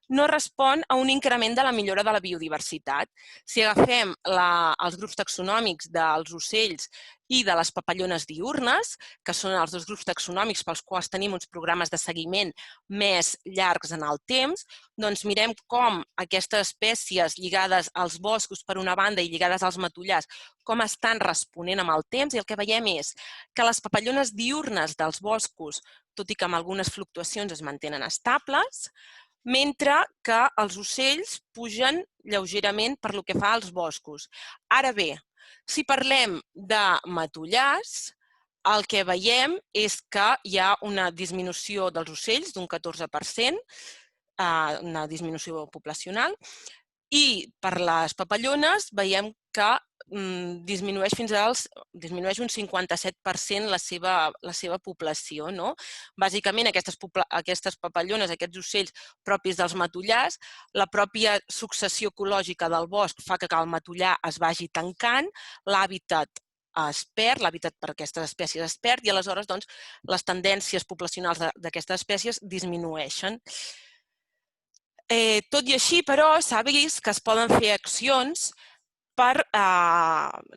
no respon a un increment de la millora de la biodiversitat. Si agafem els grups taxonòmics dels ocells i de les papallones diürnes, que són els dos grups taxonòmics pels quals tenim uns programes de seguiment més llargs en el temps, doncs mirem com aquestes espècies lligades als boscos per una banda i lligades als matollars, com estan responent amb el temps, i el que veiem és que les papallones diürnes dels boscos, tot i que amb algunes fluctuacions es mantenen estables, mentre que els ocells pugen lleugerament per lo que fa als boscos. Ara bé, si parlem de matollars, el que veiem és que hi ha una disminució dels ocells d'un 14%, una disminució poblacional, i per les papallones veiem que disminueix un 57% la seva població. Bàsicament, aquestes papallones, aquests ocells propis dels matollars, la pròpia successió ecològica del bosc fa que el matollar es vagi tancant, l'hàbitat es perd, l'hàbitat per aquestes espècies es perd, i aleshores les tendències poblacionals d'aquestes espècies disminueixen. Tot i així, però, s'ha vist que es poden fer accions per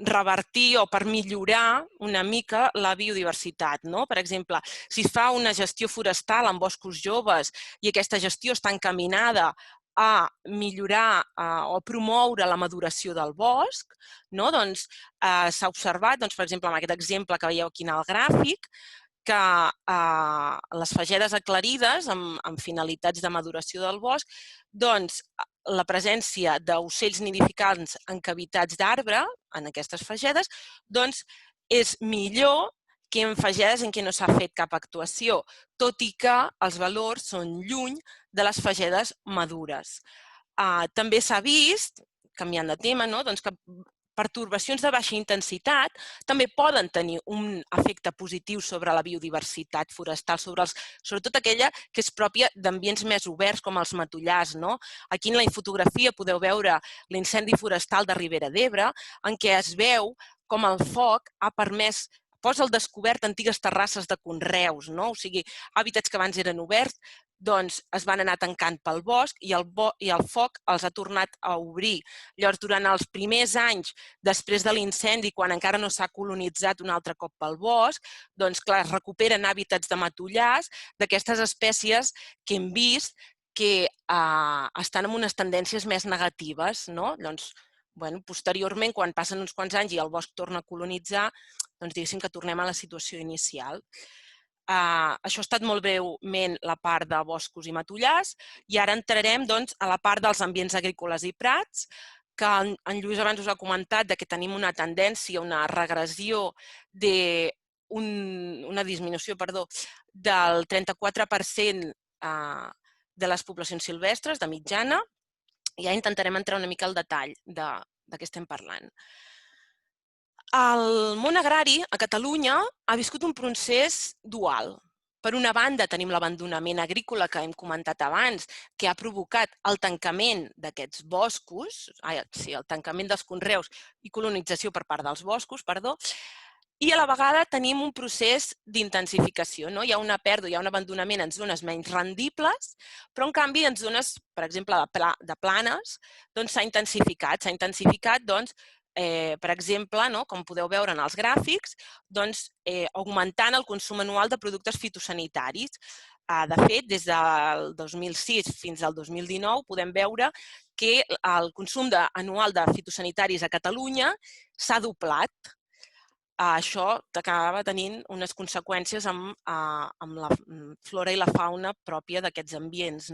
revertir o per millorar una mica la biodiversitat. Per exemple, si es fa una gestió forestal en boscos joves i aquesta gestió està encaminada a millorar o promoure la maduració del bosc, s'ha observat, per exemple, amb aquest exemple que veieu aquí en el gràfic, que les fagedes aclarides amb finalitats de maduració del bosc, la presència d'ocells nidificants en cavitats d'arbre, en aquestes fagedes, és millor que en fagedes en què no s'ha fet cap actuació, tot i que els valors són lluny de les fagedes madures. També s'ha vist, canviant de tema, que pertorbacions de baixa intensitat també poden tenir un efecte positiu sobre la biodiversitat forestal, sobretot aquella que és pròpia d'ambients més oberts com els matollars. Aquí en la infotografia podeu veure l'incendi forestal de Ribera d'Ebre, en què es veu com el foc ha permès posa al descobert antigues terrasses de conreus, o sigui, hàbitats que abans eren oberts, es van anar tancant pel bosc i el foc els ha tornat a obrir. Llavors, durant els primers anys després de l'incendi, quan encara no s'ha colonitzat un altre cop pel bosc, clar, es recuperen hàbitats de matollars d'aquestes espècies que hem vist que estan en unes tendències més negatives. Posteriorment, quan passen uns quants anys i el bosc torna a colonitzar, diguéssim que tornem a la situació inicial. Això ha estat molt breument la part de boscos i matollars, i ara entrarem a la part dels ambients agrícoles i prats, que en Lluís abans us ha comentat que tenim una tendència, una regressió, una disminució, del 34% de les poblacions silvestres, de mitjana, i ja intentarem entrar una mica al detall de què estem parlant. El món agrari a Catalunya ha viscut un procés dual. Per una banda, tenim l'abandonament agrícola que hem comentat abans, que ha provocat el tancament d'aquests boscos, el tancament dels conreus i colonització per part dels boscos, i a la vegada tenim un procés d'intensificació. Hi ha una pèrdua, hi ha un abandonament en zones menys rendibles, però en canvi en zones, per exemple, de planes, s'ha intensificat. S'ha intensificat, per exemple, com podeu veure en els gràfics, augmentant el consum anual de productes fitosanitaris. De fet, des del 2006 fins al 2019 podem veure que el consum anual de fitosanitaris a Catalunya s'ha doblat. Això acaba tenint unes conseqüències amb la flora i la fauna pròpia d'aquests ambients.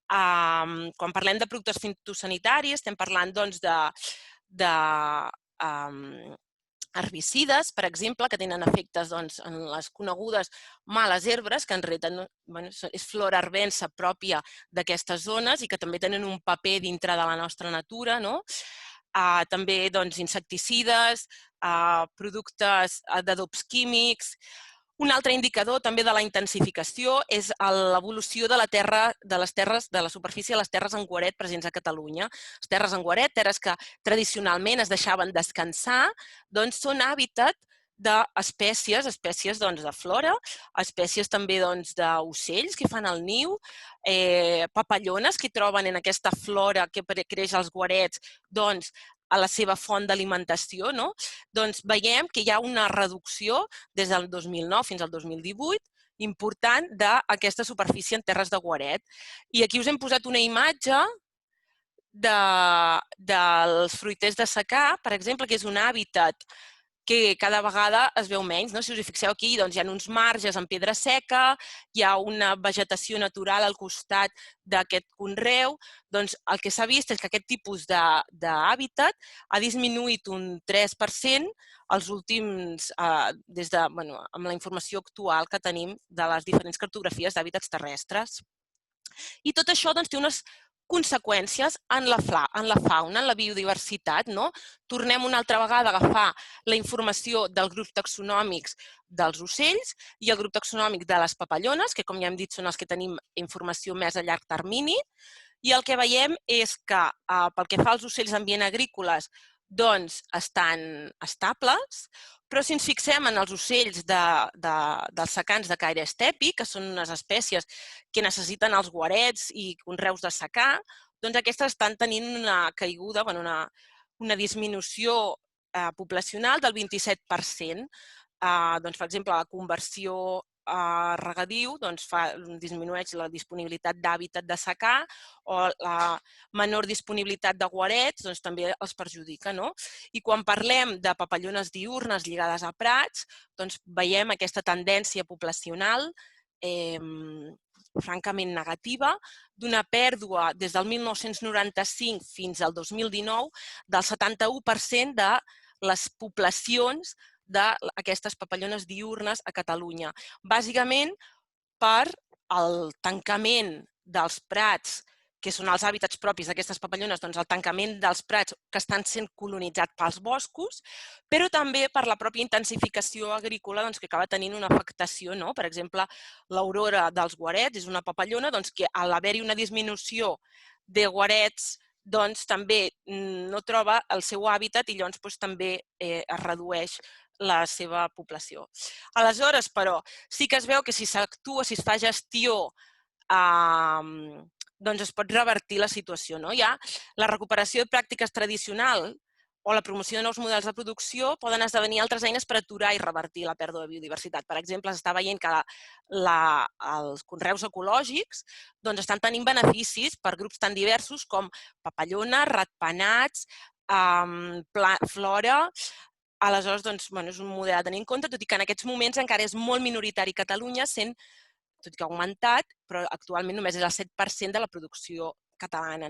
Quan parlem de productes fitosanitaris, estem parlant d'herbicides, per exemple, que tenen efectes en les conegudes males herbes, que en realitat és flora herbensa pròpia d'aquestes zones i que també tenen un paper dintre de la nostra natura. També insecticides, productes d'adobs químics. Un altre indicador també de la intensificació és l'evolució de la superfície de les terres en guaret presents a Catalunya. Les terres en guaret, terres que tradicionalment es deixaven descansar, són hàbitat d'espècies, espècies de flora, espècies també d'ocells que fan el niu, papallones que troben en aquesta flora que creix als guarets a la seva font d'alimentació. Doncs veiem que hi ha una reducció des del 2009 fins al 2018 important d'aquesta superfície en terres de guaret. I aquí us hem posat una imatge dels fruiters de secà, per exemple, que és un hàbitat que cada vegada es veu menys. Si us hi fixeu aquí, hi ha uns marges en pedra seca, hi ha una vegetació natural al costat d'aquest conreu. Doncs el que s'ha vist és que aquest tipus d'hàbitat ha disminuït un 3% els últims, amb la informació actual que tenim de les diferents cartografies d'hàbitats terrestres. I tot això té unes conseqüències en la fauna, en la biodiversitat. Tornem una altra vegada a agafar la informació dels grups taxonòmics dels ocells i el grup taxonòmic de les papallones, que com ja hem dit són els que tenim informació més a llarg termini, i el que veiem és que pel que fa als ocells d'ambient agrícoles estan estables, però si ens fixem en els ocells dels secans de caire estèpic, que són unes espècies que necessiten els guarets i conreus de secà, doncs aquestes estan tenint una caiguda, una disminució poblacional del 27%. Per exemple, la conversió a regadiu disminueix la disponibilitat d'hàbitat de secà o la menor disponibilitat de guarets també els perjudica. I quan parlem de papallones diürnes lligades a prats, veiem aquesta tendència poblacional francament negativa, d'una pèrdua des del 1995 fins al 2019 del 71% de les poblacions d'aquestes papallones diürnes a Catalunya. Bàsicament per el tancament dels prats, que són els hàbitats propis d'aquestes papallones, el tancament dels prats que estan sent colonitzats pels boscos, però també per la pròpia intensificació agrícola que acaba tenint una afectació. Per exemple, l'aurora dels guarets és una papallona que a l'haver-hi una disminució de guarets també no troba el seu hàbitat i llavors també es redueix la seva població. Aleshores, però, sí que es veu que si s'actua, si es fa gestió, es pot revertir la situació. Hi ha la recuperació de pràctiques tradicionals o la promoció de nous models de producció poden esdevenir altres eines per aturar i revertir la pèrdua de biodiversitat. Per exemple, s'està veient que els conreus ecològics estan tenint beneficis per grups tan diversos com papallones, ratpenats, flora. Aleshores, és un model a tenir en compte, tot i que en aquests moments encara és molt minoritari a Catalunya, tot i que ha augmentat, però actualment només és el 7% de la producció catalana.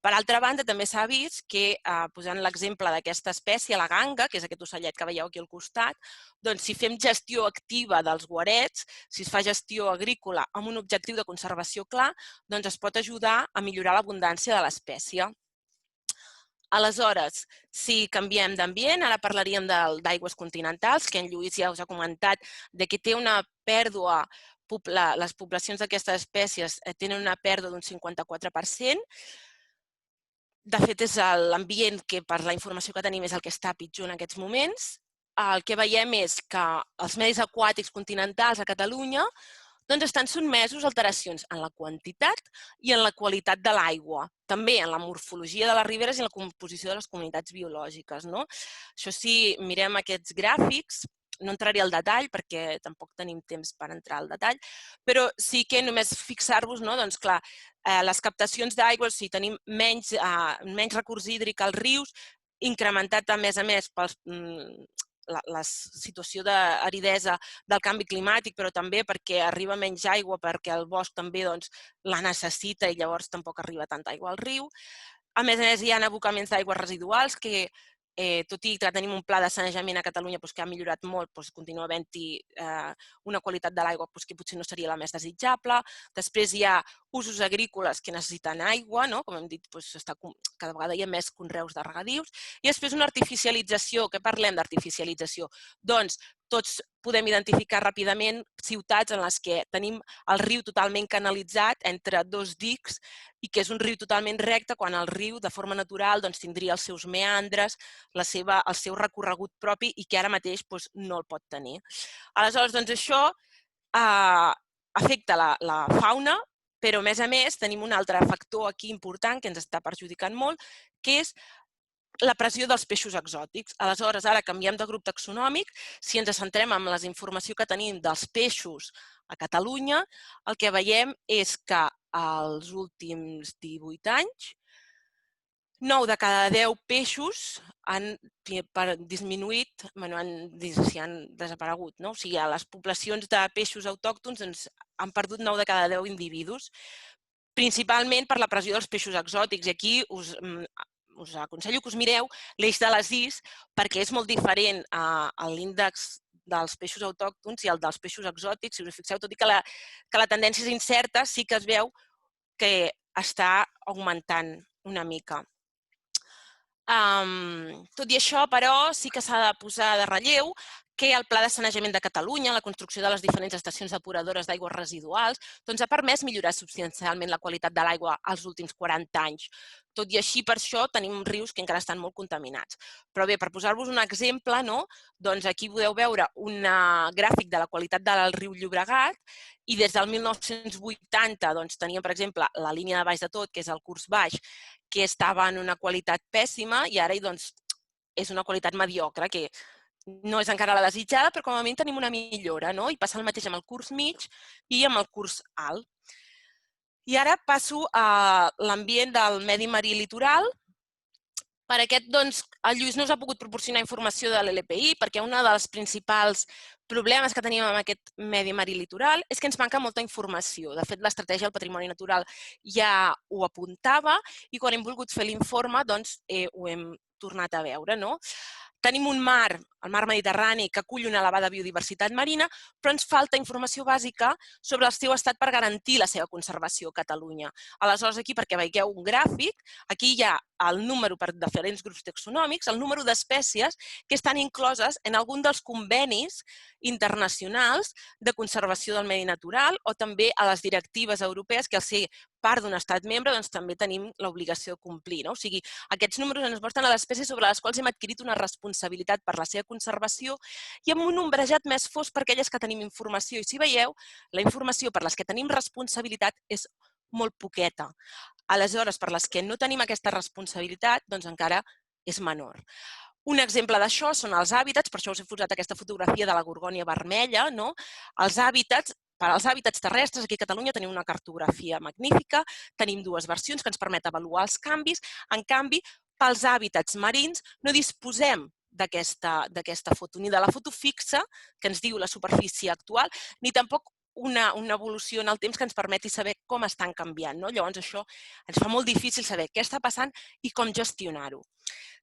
Per altra banda, també s'ha vist que, posant l'exemple d'aquesta espècie, la ganga, que és aquest ocellet que veieu aquí al costat, si fem gestió activa dels guarets, si es fa gestió agrícola amb un objectiu de conservació clar, es pot ajudar a millorar l'abundància de l'espècie. Aleshores, si canviem d'ambient, ara parlaríem d'aigües continentals, que en Lluís ja us ha comentat que té una pèrdua, les poblacions d'aquestes espècies tenen una pèrdua d'un 54%. De fet, és l'ambient que, per la informació que tenim, és el que està pitjor en aquests moments. El que veiem és que els medis aquàtics continentals a Catalunya estan sotmesos a alteracions en la quantitat i en la qualitat de l'aigua, també en la morfologia de les riberes i en la composició de les comunitats biològiques. Això sí, mirem aquests gràfics, no entraré al detall perquè tampoc tenim temps per entrar al detall, però sí que només fixar-vos, clar, les captacions d'aigua, si tenim menys recurs hídric als rius, incrementat a més per la situació d'aridesa del canvi climàtic, però també perquè arriba menys aigua, perquè el bosc també la necessita i llavors tampoc arriba tanta aigua al riu. A més, hi ha abocaments d'aigües residuals que, tot i que tenim un pla de sanejament a Catalunya que ha millorat molt, continua havent-hi una qualitat de l'aigua que potser no seria la més desitjable. Després hi ha usos agrícoles que necessiten aigua, com hem dit, cada vegada hi ha més conreus de regadius. I després una artificialització. Què parlem d'artificialització? Doncs tots podem identificar ràpidament ciutats en les que tenim el riu totalment canalitzat entre dos dics i que és un riu totalment recte, quan el riu, de forma natural, tindria els seus meandres, el seu recorregut propi i que ara mateix no el pot tenir. Aleshores, això afecta la fauna, però a més tenim un altre factor aquí important que ens està perjudicant molt, que és la pressió dels peixos exòtics. Aleshores, ara canviem de grup taxonòmic, si ens centrem en la informació que tenim dels peixos a Catalunya, el que veiem és que als últims 18 anys, 9 de cada 10 peixos han disminuït, han desaparegut. O sigui, a les poblacions de peixos autòctons han perdut 9 de cada 10 individus, principalment per la pressió dels peixos exòtics. I aquí us aconsello que us mireu l'eix de les IS, perquè és molt diferent l'índex dels peixos autòctons i el dels peixos exòtics. Si us fixeu, tot i que la tendència és incerta, sí que es veu que està augmentant una mica. Tot i això, però, sí que s'ha de posar de relleu que el Pla de Sanejament de Catalunya, la construcció de les diferents estacions depuradores d'aigües residuals, ha permès millorar substancialment la qualitat de l'aigua als últims 40 anys. Tot i així, per això, tenim rius que encara estan molt contaminats. Però bé, per posar-vos un exemple, aquí podeu veure un gràfic de la qualitat del riu Llobregat i des del 1980 teníem, per exemple, la línia de baix de tot, que és el curs baix, que estava en una qualitat pèssima i ara és una qualitat mediocre, que no és encara la desitjada, però com a mínim tenim una millora, i passa el mateix amb el curs mig i amb el curs alt. I ara passo a l'ambient del medi marí litoral. Per aquest, el Lluís no us ha pogut proporcionar informació de l'LPI, perquè un dels principals problemes que tenim amb aquest medi marí litoral és que ens manca molta informació. De fet, l'estratègia del patrimoni natural ja ho apuntava i quan hem volgut fer l'informe ho hem tornat a veure. Tenim un mar, el mar Mediterrani, que acull una elevada biodiversitat marina, però ens falta informació bàsica sobre el seu estat per garantir la seva conservació a Catalunya. Aleshores, aquí, perquè veieu un gràfic, aquí hi ha el número per diferents grups taxonòmics, el número d'espècies que estan incloses en algun dels convenis internacionals de conservació del medi natural o també a les directives europees que al ser part d'un estat membre també tenim l'obligació de complir. O sigui, aquests números ens mostren les espècies sobre les quals hem adquirit una responsabilitat per la seva conservació i amb un ombrejat més fosc per aquelles que tenim informació. I si veieu, la informació per les que tenim responsabilitat és molt poqueta. Aleshores, per les que no tenim aquesta responsabilitat, encara és menor. Un exemple d'això són els hàbitats, per això us he posat aquesta fotografia de la gorgònia vermella. Els hàbitats, per als hàbitats terrestres, aquí a Catalunya tenim una cartografia magnífica, tenim dues versions que ens permet avaluar els canvis. En canvi, pels hàbitats marins no disposem d'aquesta foto, ni de la foto fixa, que ens diu la superfície actual, ni tampoc una evolució en el temps que ens permeti saber com estan canviant. Llavors, això ens fa molt difícil saber què està passant i com gestionar-ho.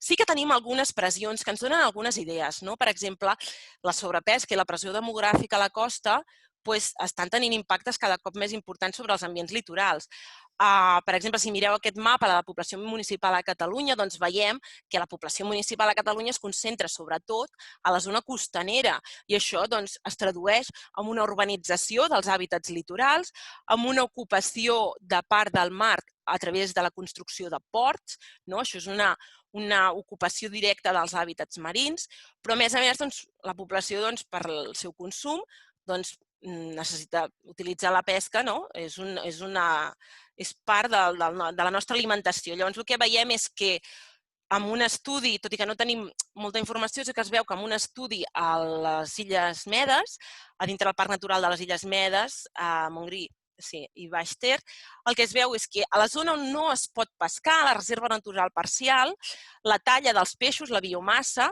Sí que tenim algunes pressions que ens donen algunes idees. Per exemple, la sobrepesca i la pressió demogràfica a la costa estan tenint impactes cada cop més importants sobre els ambients litorals. Per exemple, si mireu aquest mapa de la població municipal a Catalunya, veiem que la població municipal a Catalunya es concentra sobretot a la zona costanera i això es tradueix en una urbanització dels hàbitats litorals, amb una ocupació de part del mar a través de la construcció de ports. Això és una ocupació directa dels hàbitats marins, però a més, la població per al seu consum necessita utilitzar la pesca, és part de la nostra alimentació. Llavors, el que veiem és que amb un estudi, tot i que no tenim molta informació, sí que es veu que amb un estudi a les Illes Medes, a dintre del Parc Natural de les Illes Medes, a Montgrí i Baix Ter, el que es veu és que a la zona on no es pot pescar, a la reserva natural parcial, la talla dels peixos, la biomassa,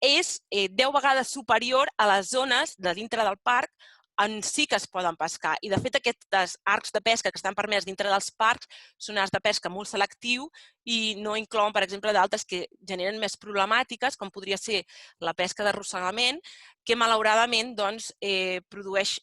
és 10 vegades superior a les zones de dintre del parc on sí que es poden pescar. I, de fet, aquests arcs de pesca que estan permès dintre dels parcs són arcs de pesca molt selectiu i no inclouen, per exemple, d'altres que generen més problemàtiques, com podria ser la pesca d'arrossegament, que malauradament produeix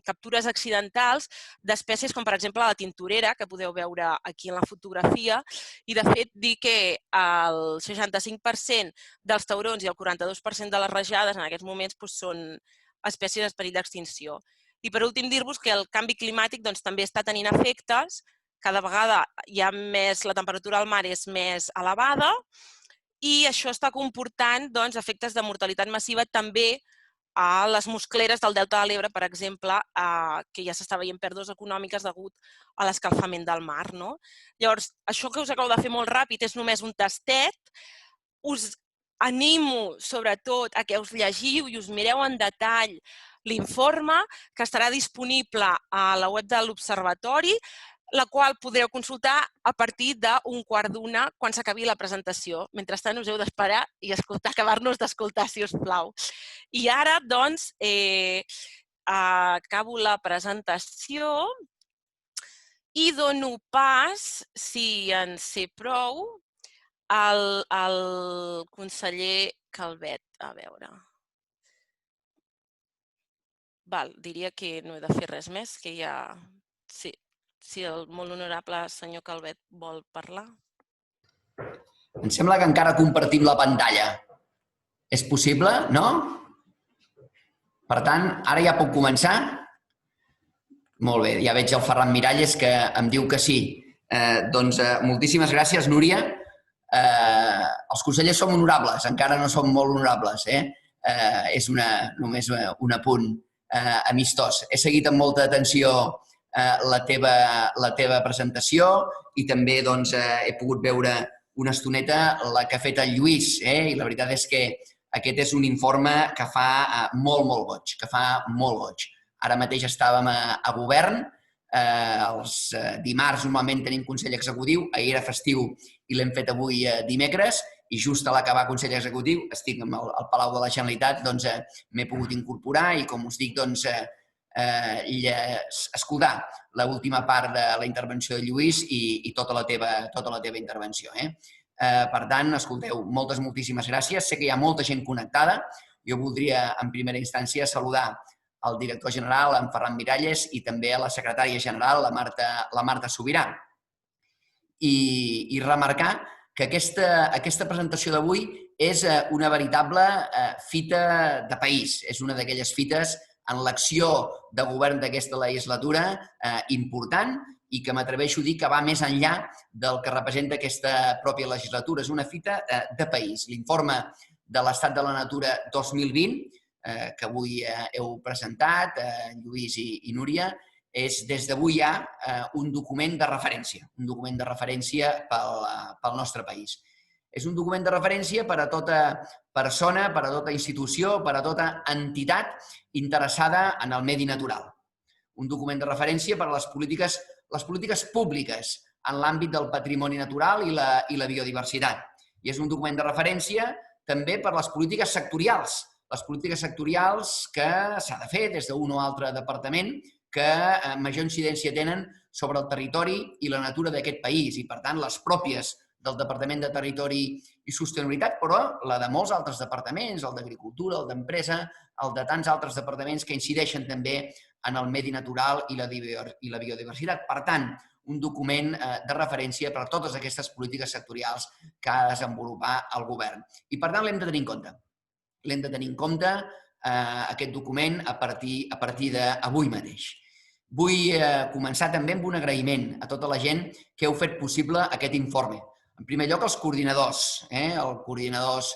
captures accidentals d'espècies com, per exemple, la tintorera, que podeu veure aquí en la fotografia, i, de fet, dir que el 65% dels taurons i el 42% de les rajades en aquests moments són espècies en perill d'extinció. I, per últim, dir-vos que el canvi climàtic també està tenint efectes cada vegada la temperatura al mar és més elevada i això està comportant efectes de mortalitat massiva també a les muscleres del Delta de l'Ebre, per exemple, que ja s'està veient pèrdues econòmiques degut a l'escalfament del mar. Llavors, això que us acabo de fer molt ràpid és només un tastet. Us animo, sobretot, a que us llegiu i us mireu en detall l'informe, que estarà disponible a la web de l'Observatori, la qual podreu consultar a partir d'1:15 quan s'acabi la presentació. Mentrestant, us heu d'esperar i acabar-nos d'escoltar, si us plau. I ara, doncs, acabo la presentació i dono pas, si en sé prou, al conseller Calvet. A veure. Diria que no he de fer res més, que ja... Sí. Si el molt honorable senyor Calvet vol parlar. Em sembla que encara compartim la pantalla. És possible, no? Per tant, ara ja puc començar? Molt bé, ja veig el Ferran Miralles que em diu que sí. Doncs moltíssimes gràcies, Núria. Els consellers som honorables, encara no som molt honorables. És només un apunt amistós. He seguit amb molta atenció la teva presentació i també he pogut veure una estoneta la que ha fet el Lluís i la veritat és que aquest és un informe que fa molt goig, que fa molt goig. Ara mateix estàvem a govern, els dimarts normalment tenim Consell Executiu, ahir era festiu i l'hem fet avui dimecres i just a l'acabar Consell Executiu, estic al Palau de la Generalitat, doncs m'he pogut incorporar i com us dic, doncs escoltar l'última part de la intervenció de Lluís i tota la teva intervenció. Per tant, escolteu, moltíssimes gràcies. Sé que hi ha molta gent connectada. Jo voldria, en primera instància, saludar el director general, en Ferran Miralles, i també a la secretària general, la Marta Sobirà. I remarcar que aquesta presentació d'avui és una veritable fita de país. És una d'aquelles fites en l'acció de govern d'aquesta legislatura important i que m'atreveixo a dir que va més enllà del que representa aquesta pròpia legislatura. És una fita de país. L'informe de l'Estat de la Natura 2020, que avui heu presentat, Lluís i Núria, és des d'avui ja un document de referència pel nostre país. És un document de referència per a tota persona, per a tota institució, per a tota entitat interessada en el medi natural. Un document de referència per a les polítiques públiques en l'àmbit del patrimoni natural i la biodiversitat. I és un document de referència també per a les polítiques sectorials que s'ha de fer des d'un o altre departament que major incidència tenen sobre el territori i la natura d'aquest país i, per tant, les pròpies del Departament de Territori i Sostenibilitat, però la de molts altres departaments, el d'Agricultura, el d'Empresa, el de tants altres departaments que incideixen també en el medi natural i la biodiversitat. Per tant, un document de referència per a totes aquestes polítiques sectorials que ha de desenvolupar el govern. I, per tant, l'hem de tenir en compte. L'hem de tenir en compte, aquest document, a partir d'avui mateix. Vull començar també amb un agraïment a tota la gent que heu fet possible aquest informe. En primer lloc, els coordinadors, els coordinadors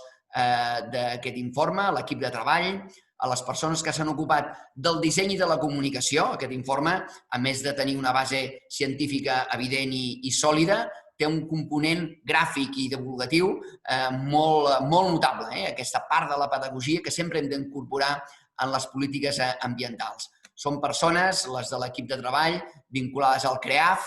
d'aquest informe, l'equip de treball, a les persones que s'han ocupat del disseny i de la comunicació. Aquest informe, a més de tenir una base científica evident i sòlida, té un component gràfic i divulgatiu molt notable. Aquesta part de la pedagogia que sempre hem d'incorporar en les polítiques ambientals. Són persones, les de l'equip de treball, vinculades al CREAF,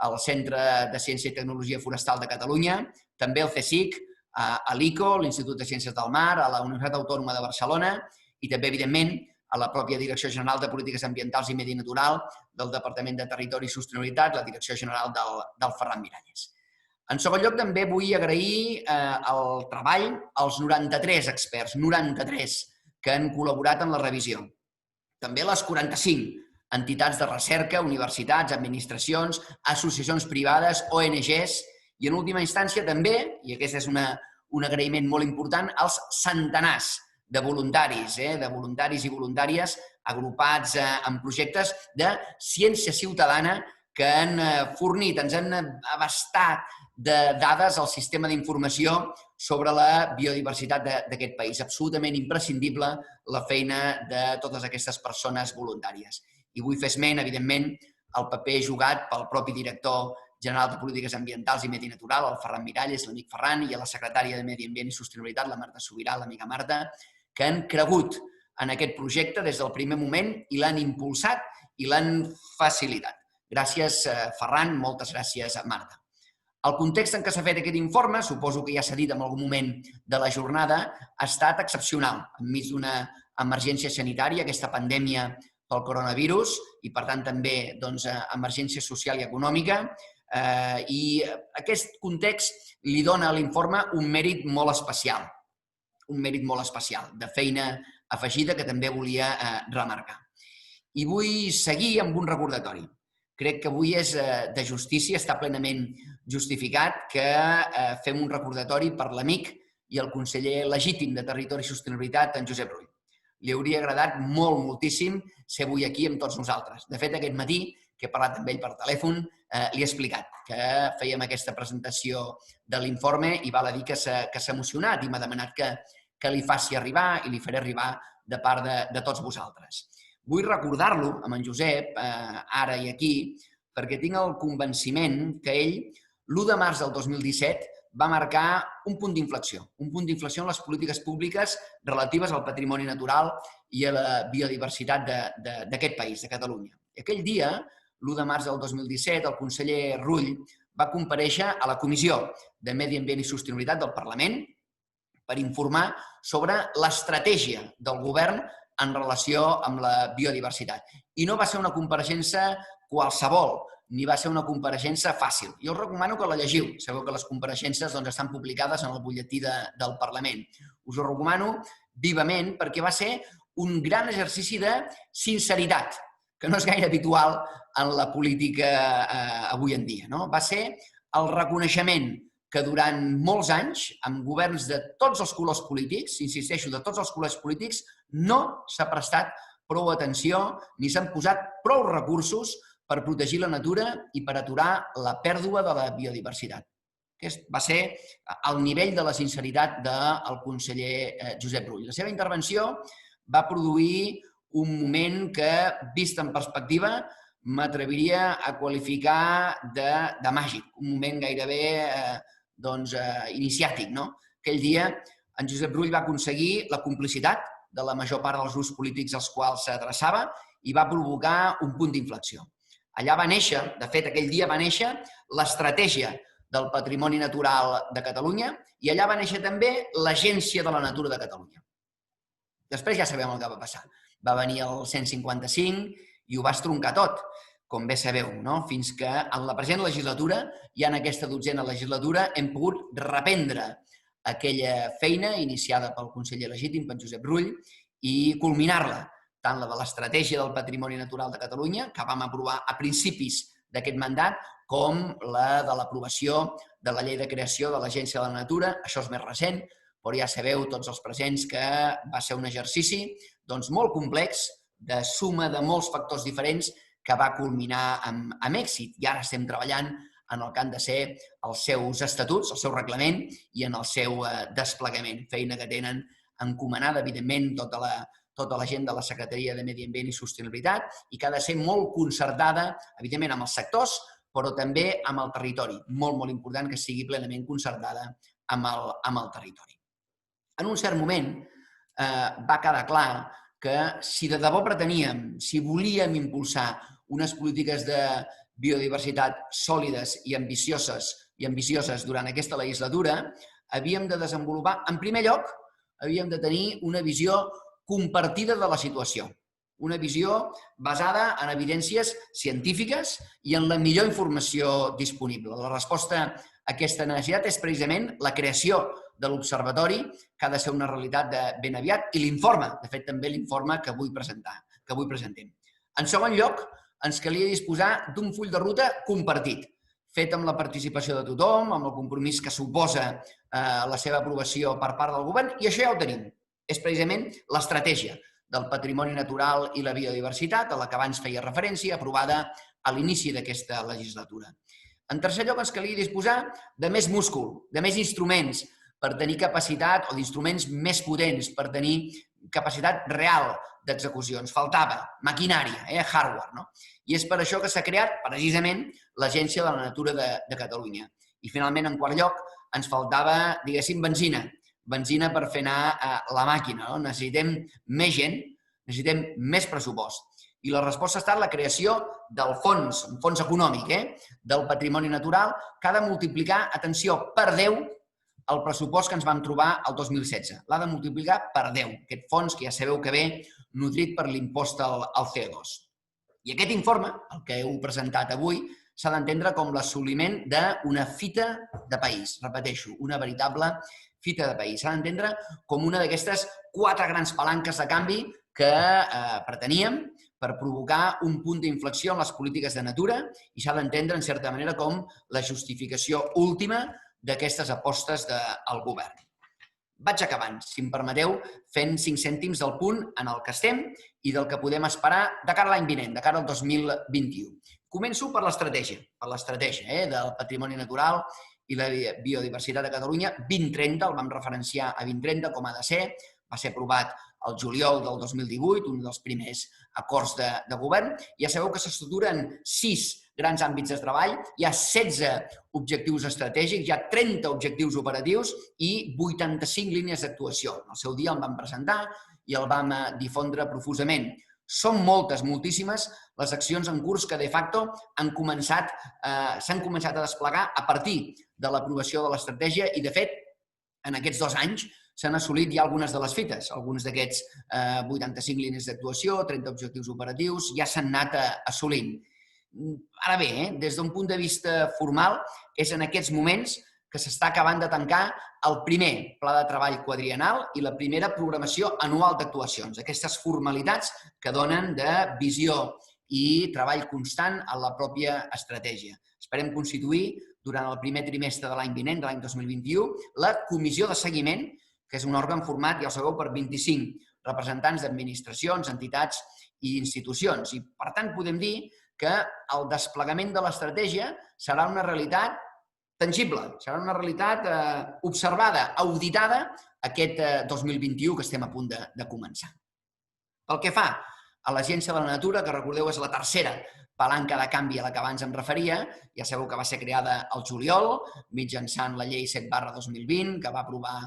al Centre de Ciència i Tecnologia Forestal de Catalunya, també al CSIC, a l'ICO, l'Institut de Ciències del Mar, a la Universitat Autònoma de Barcelona i també, evidentment, a la pròpia Direcció General de Polítiques Ambientals i Medi Natural del Departament de Territori i Sostenibilitat, la Direcció General del Ferran Miralles. En segon lloc, també vull agrair el treball als 93 experts, 93, que han col·laborat en la revisió. També les 45 entitats de recerca, universitats, administracions, associacions privades, ONGs i, en última instància, també, i aquest és un agraïment molt important, als centenars de voluntaris i voluntàries agrupats en projectes de ciència ciutadana que han fornit, ens han abastat de dades al sistema d'informació sobre la biodiversitat d'aquest país. Absolutament imprescindible la feina de totes aquestes persones voluntàries. I vull fer esment, evidentment, al paper jugat pel propi director general de Polítiques Ambientals i Medi Natural, el Ferran Miralles, l'amic Ferran, i a la secretària de Medi Ambient i Sostenibilitat, la Marta Subirà, l'amiga Marta, que han cregut en aquest projecte des del primer moment i l'han impulsat i l'han facilitat. Gràcies, Ferran, moltes gràcies, Marta. El context en què s'ha fet aquest informe, suposo que ja s'ha dit en algun moment de la jornada, ha estat excepcional, enmig d'una emergència sanitària, aquesta pandèmia pel coronavirus i, per tant, també emergència social i econòmica. I aquest context li dona a l'informe un mèrit molt especial, de feina afegida que també volia remarcar. I vull seguir amb un recordatori. Crec que avui és de justícia, està plenament justificat que fem un recordatori per l'amic i el conseller legítim de Territori i Sostenibilitat, en Josep Rull. Li hauria agradat moltíssim ser avui aquí amb tots nosaltres. De fet, aquest matí, que he parlat amb ell per telèfon, li he explicat que fèiem aquesta presentació de l'informe i val a dir que s'ha emocionat i m'ha demanat que li faci arribar i li faré arribar de part de tots vosaltres. Vull recordar-lo, amb en Josep, ara i aquí, perquè tinc el convenciment que ell, l'1 de març del 2017, va marcar un punt d'inflexió en les polítiques públiques relatives al patrimoni natural i a la biodiversitat d'aquest país, de Catalunya. I aquell dia, l'1 de març del 2017, el conseller Rull va comparèixer a la Comissió de Medi Ambient i Sostenibilitat del Parlament per informar sobre l'estratègia del govern en relació amb la biodiversitat. I no va ser una compareixença qualsevol, ni va ser una compareixença fàcil. Jo us recomano que la llegiu. Sabeu que les compareixences estan publicades en el butlletí del Parlament. Us ho recomano vivament perquè va ser un gran exercici de sinceritat, que no és gaire habitual en la política avui en dia. Va ser el reconeixement que durant molts anys, amb governs de tots els colors polítics, insisteixo, de tots els colors polítics, no s'ha prestat prou atenció ni s'han posat prou recursos per protegir la natura i per aturar la pèrdua de la biodiversitat. Aquest va ser el nivell de la sinceritat del conseller Josep Rull. La seva intervenció va produir un moment que, vist en perspectiva, m'atreviria a qualificar de màgic, un moment gairebé iniciàtic. Aquell dia, en Josep Rull va aconseguir la complicitat de la major part dels grups polítics als quals s'adreçava i va provocar un punt d'inflexió. Allà va néixer, de fet, aquell dia va néixer l'estratègia del patrimoni natural de Catalunya i allà va néixer també l'Agència de la Natura de Catalunya. Després ja sabem el que va passar. Va venir el 155 i ho va estroncar tot, com bé sabeu, fins que en la present legislatura i en aquesta 12a legislatura hem pogut reprendre aquella feina iniciada pel conseller legítim, per Josep Rull, i culminar-la, tant la de l'estratègia del patrimoni natural de Catalunya, que vam aprovar a principis d'aquest mandat, com la de l'aprovació de la llei de creació de l'Agència de la Natura. Això és més recent, però ja sabeu tots els presents que va ser un exercici molt complex, de suma de molts factors diferents, que va culminar amb èxit. I ara estem treballant en el que han de ser els seus estatuts, el seu reglament i en el seu desplegament. Feina que tenen encomanada, evidentment, tota la gent de la Secretaria de Medi Ambient i Sostenibilitat i que ha de ser molt concertada, evidentment, amb els sectors, però també amb el territori. Molt, molt important que sigui plenament concertada amb el territori. En un cert moment va quedar clar que si de debò preteníem, si volíem impulsar unes polítiques de biodiversitat sòlides i ambicioses durant aquesta legislatura, havíem de desenvolupar, en primer lloc, havíem de tenir una visió compartida de la situació, una visió basada en evidències científiques i en la millor informació disponible. La resposta a aquesta necessitat és precisament la creació de l'Observatori, que ha de ser una realitat ben aviat, i l'informe, de fet també l'informe que avui presentem. En segon lloc, ens calia disposar d'un full de ruta compartit, fet amb la participació de tothom, amb el compromís que suposa la seva aprovació per part del govern, i això ja ho tenim. És precisament l'estratègia del patrimoni natural i la biodiversitat, a la que abans feia referència, aprovada a l'inici d'aquesta legislatura. En tercer lloc, ens calia disposar de més múscul, de més instruments per tenir capacitat, o d'instruments més potents per tenir capacitat real d'execució. Ens faltava maquinària, hardware, no? I és per això que s'ha creat, precisament, l'Agència de la Natura de Catalunya. I, finalment, en quart lloc, ens faltava, diguéssim, benzina per fer anar la màquina. No? Necessitem més gent, necessitem més pressupost. I la resposta ha estat la creació del fons, un fons econòmic, del patrimoni natural, que ha de multiplicar, atenció, per 10, el pressupost que ens vam trobar el 2016. L'ha de multiplicar per 10, aquest fons que ja sabeu que ve nodrit per l'impost al CO2. I aquest informe, el que heu presentat avui, s'ha d'entendre com l'assoliment d'una fita de país. Repeteixo, una veritable fita de país. S'ha d'entendre com una d'aquestes 4 grans palanques de canvi que preteníem per provocar un punt d'inflexió en les polítiques de natura i s'ha d'entendre, en certa manera, com la justificació última d'aquestes apostes del govern. Vaig acabant, si em permeteu, fent 5 cèntims del punt en el que estem i del que podem esperar de cara a l'any vinent, de cara al 2021. Començo per l'estratègia del patrimoni natural i la biodiversitat de Catalunya 2030, el vam referenciar a 2030 com ha de ser, va ser aprovat el juliol del 2018, un dels primers acords de govern. Ja sabeu que s'estructura en 6 grans àmbits de treball, hi ha 16 objectius estratègics, hi ha 30 objectius operatius i 85 línies d'actuació. Al seu dia el vam presentar i el vam difondre profusament. Són moltes, moltíssimes, les accions en curs que de facto s'han començat a desplegar a partir de l'aprovació de l'estratègia i, de fet, en aquests 2 anys s'han assolit ja algunes de les fites. Alguns d'aquests 85 línies d'actuació, 30 objectius operatius, ja s'han anat assolint. Ara bé, des d'un punt de vista formal, és en aquests moments que s'està acabant de tancar el primer pla de treball quadriennal i la primera programació anual d'actuacions, aquestes formalitats que donen de visió i treball constant a la pròpia estratègia. Esperem constituir durant el primer trimestre de l'any vinent, de l'any 2021, la comissió de seguiment, que és un òrgan format, ja ho sabeu, per 25 representants d'administracions, entitats i institucions. I, per tant, podem dir que el desplegament de l'estratègia serà una realitat tangible, serà una realitat observada, auditada aquest 2021 que estem a punt de començar. Pel que fa a l'Agència de la Natura, que recordeu és la tercera palanca de canvi a la que abans em referia, ja sabeu que va ser creada al juliol mitjançant la llei 7/2020 que va aprovar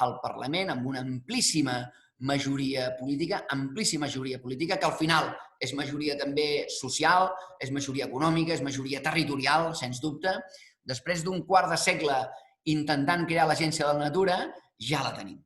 el Parlament amb una amplíssima majoria política, que al final és majoria també social, és majoria econòmica, és majoria territorial, sens dubte. Després d'un quart de segle intentant crear l'Agència de la Natura, ja la tenim.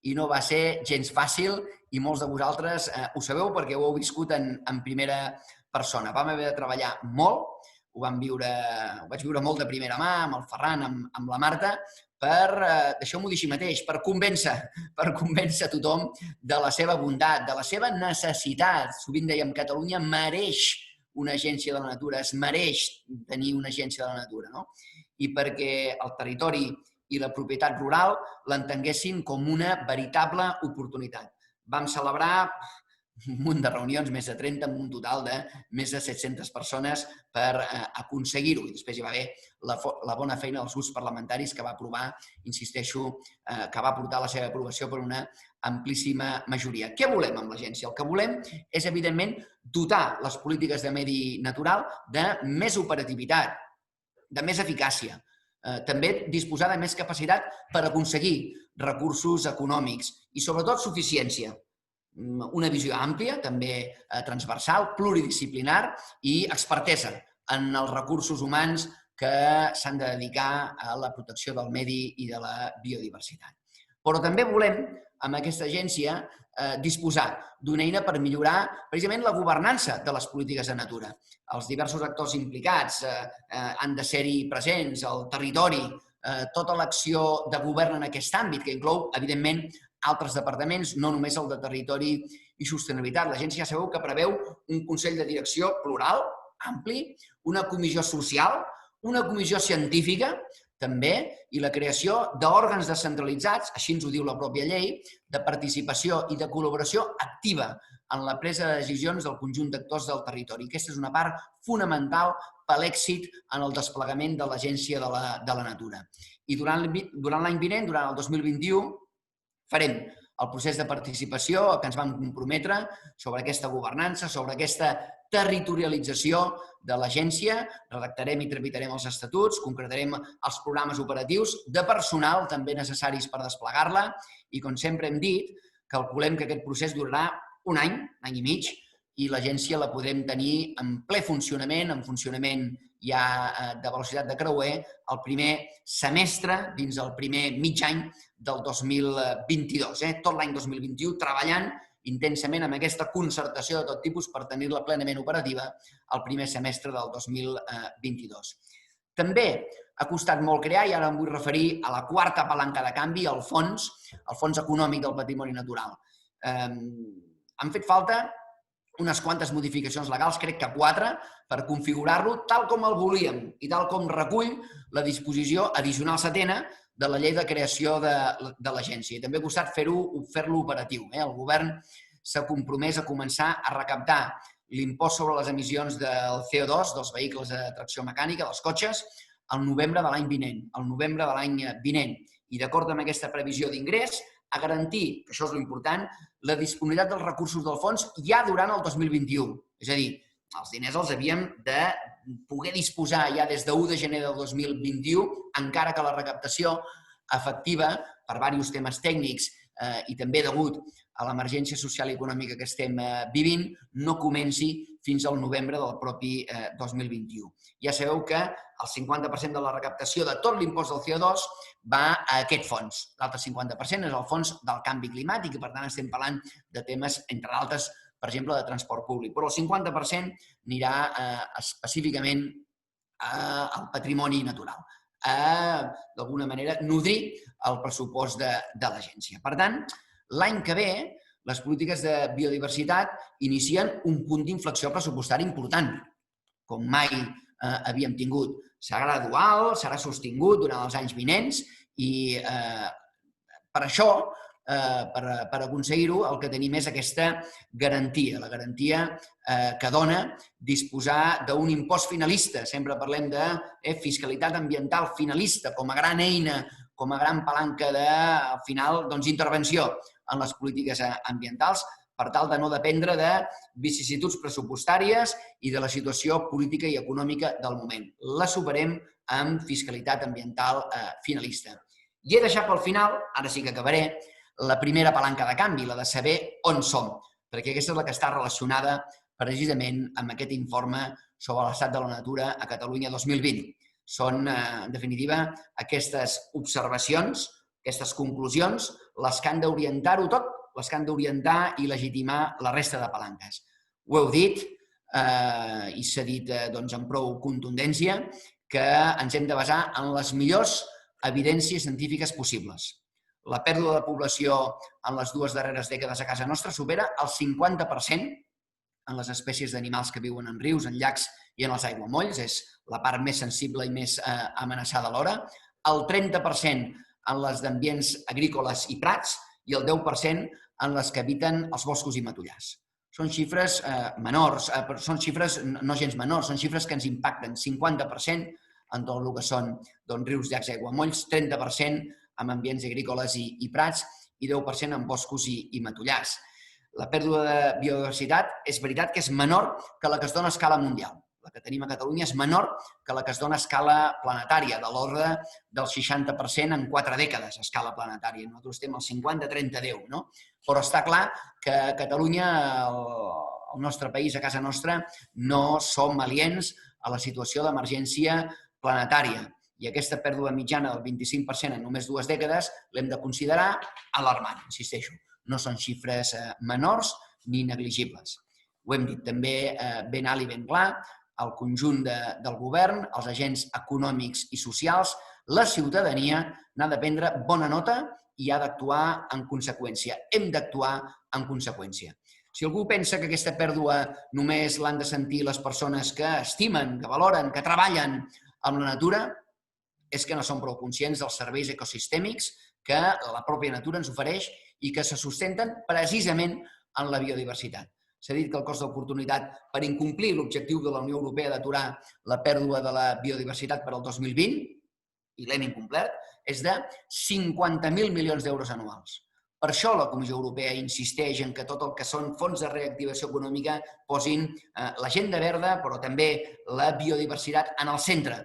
I no va ser gens fàcil i molts de vosaltres ho sabeu perquè ho heu viscut en primera persona. Vam haver de treballar molt, ho vaig viure molt de primera mà, amb el Ferran, amb la Marta, deixeu-m'ho dir així mateix, per convèncer tothom de la seva bondat, de la seva necessitat. Sovint dèiem, Catalunya mereix una agència de la natura, es mereix tenir una agència de la natura, no? I perquè el territori i la propietat rural l'entenguessin com una veritable oportunitat. Vam celebrar un munt de reunions, més de 30, amb un total de més de 700 persones per aconseguir-ho. I després hi va haver la bona feina dels grups parlamentaris que va aprovar, insisteixo, que va portar la seva aprovació per una amplíssima majoria. Què volem amb l'agència? El que volem és, evidentment, dotar les polítiques de medi natural de més operativitat, de més eficàcia, també disposar de més capacitat per aconseguir recursos econòmics i, sobretot, suficiència. Una visió àmplia, també transversal, pluridisciplinar i expertesa en els recursos humans que s'han de dedicar a la protecció del medi i de la biodiversitat. Però també volem, amb aquesta agència, disposar d'una eina per millorar precisament la governança de les polítiques de natura. Els diversos actors implicats han de ser-hi presents, el territori, tota l'acció de govern en aquest àmbit, que inclou, evidentment, altres departaments, no només el de territori i sostenibilitat. L'agència ja sabeu que preveu un consell de direcció plural, ampli, una comissió social, una comissió científica, també, i la creació d'òrgans descentralitzats, així ens ho diu la pròpia llei, de participació i de col·laboració activa en la presa de decisions del conjunt d'actors del territori. Aquesta és una part fonamental per l'èxit en el desplegament de l'Agència de la Natura. I durant l'any vinent, durant el 2021, farem el procés de participació a què ens vam comprometre sobre aquesta governança, sobre aquesta territorialització de l'agència, redactarem i tramitarem els estatuts, concretarem els programes operatius de personal també necessaris per desplegar-la i, com sempre hem dit, calculem que aquest procés durarà un any i mig, i l'agència la podrem tenir en ple funcionament, en funcionament ja de velocitat de creuer, el primer semestre, dins el primer mig any del 2022. Tot l'any 2021 treballant intensament amb aquesta concertació de tot tipus per tenir-la plenament operativa el primer semestre del 2022. També ha costat molt crear, i ara em vull referir a la quarta palanca de canvi, el fons econòmic del patrimoni natural. Han fet falta unes quantes modificacions legals, crec que 4, per configurar-lo tal com el volíem i tal com recull la disposició addicional 7ª de la llei de creació de l'agència. I també ha costat fer-lo operatiu. El govern s'ha compromès a començar a recaptar l'impost sobre les emissions del CO2 dels vehicles de tracció mecànica, dels cotxes, al novembre de l'any vinent. I d'acord amb aquesta previsió d'ingrés, a garantir, que això és l'important, la disponibilitat dels recursos del fons ja durant el 2021. És a dir, els diners els havíem de poder disposar ja des de 1 de gener del 2021, encara que la recaptació efectiva, per diversos temes tècnics i també degut a l'emergència social i econòmica que estem vivint, no comenci fins al novembre del propi 2021. Ja sabeu que el 50% de la recaptació de tot l'impost del CO2 va a aquest fons. L'altre 50% és el fons del canvi climàtic i, per tant, estem parlant de temes, entre d'altres, per exemple, de transport públic. Però el 50% anirà específicament al patrimoni natural, a, d'alguna manera, nodrir el pressupost de l'agència. Per tant, l'any que ve, les polítiques de biodiversitat inicien un punt d'inflexió pressupostari important, com mai havíem tingut. Serà gradual, serà sostingut durant els anys vinents i per això, per aconseguir-ho, el que tenim és aquesta garantia, la garantia que dona disposar d'un impost finalista. Sempre parlem de fiscalitat ambiental finalista com a gran eina, com a gran palanca de, al final, intervenció en les polítiques ambientals, per tal de no dependre de vicissituds pressupostàries i de la situació política i econòmica del moment. La superem amb fiscalitat ambiental finalista. I he deixat pel final, ara sí que acabaré, la primera palanca de canvi, la de saber on som, perquè aquesta és la que està relacionada precisament amb aquest informe sobre l'estat de la natura a Catalunya 2020. Són, en definitiva, aquestes observacions, aquestes conclusions, les que han d'orientar-ho tot, les que han d'orientar i legitimar la resta de palanques. Ho heu dit, i s'ha dit amb prou contundència, que ens hem de basar en les millors evidències científiques possibles. La pèrdua de població en les 2 darreres dècades a casa nostra supera el 50% en les espècies d'animals que viuen en rius, en llacs i en els aiguamolls, és la part més sensible i més amenaçada alhora, el 30% en les d'ambients agrícoles i prats i el 10% en les que habiten els boscos i matollars. Són xifres menors, són xifres no gens menors, són xifres que ens impacten. 50% en tot el que són rius, llacs i aiguamolls, 30% en ambients agrícoles i prats i 10% en boscos i matollars. La pèrdua de biodiversitat és veritat que és menor que la que es dona a escala mundial. La que tenim a Catalunya és menor que la que es dona a escala planetària, de l'ordre del 60% en 4 dècades a escala planetària. Nosaltres estem al 50-30-10, no? Però està clar que a Catalunya, el nostre país, a casa nostra, no som aliens a la situació d'emergència planetària. I aquesta pèrdua mitjana del 25% en només 2 dècades l'hem de considerar alarmant, insisteixo. No són xifres menors ni negligibles. Ho hem dit també ben alt i ben clar, el conjunt del govern, els agents econòmics i socials, la ciutadania n'ha de prendre bona nota i ha d'actuar en conseqüència. Hem d'actuar en conseqüència. Si algú pensa que aquesta pèrdua només l'han de sentir les persones que estimen, que valoren, que treballen amb la natura, és que no som prou conscients dels serveis ecosistèmics que la pròpia natura ens ofereix i que se sustenten precisament en la biodiversitat. S'ha dit que el cost d'oportunitat per incomplir l'objectiu de la Unió Europea d'aturar la pèrdua de la biodiversitat per al 2020, i l'hem incomplert, és de 50.000 milions d'euros anuals. Per això la Comissió Europea insisteix en que tot el que són fons de reactivació econòmica posin l'agenda verda, però també la biodiversitat en el centre,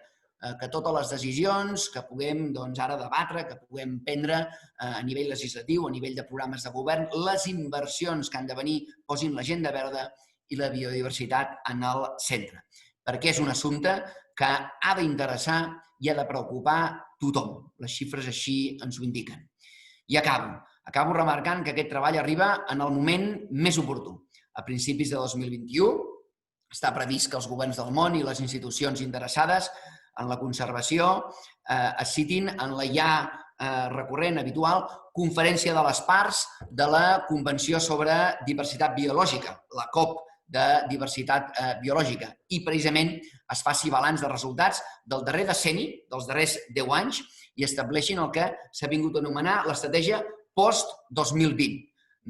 que totes les decisions que puguem ara debatre, que puguem prendre a nivell legislatiu, a nivell de programes de govern, les inversions que han de venir posin l'agenda verda i la biodiversitat en el centre. Perquè és un assumpte que ha d'interessar i ha de preocupar tothom. Les xifres així ens ho indiquen. I acabo remarcant que aquest treball arriba en el moment més oportú. A principis de 2021 està previst que els governs del món i les institucions interessades en la conservació es citin en la ja recurrent, habitual, Conferència de les Parts de la Convenció sobre Diversitat Biològica, la COP de Diversitat Biològica, i precisament es faci balanç de resultats del darrer decenni, dels darrers 10 anys, i estableixin el que s'ha vingut a anomenar l'estratègia post-2020.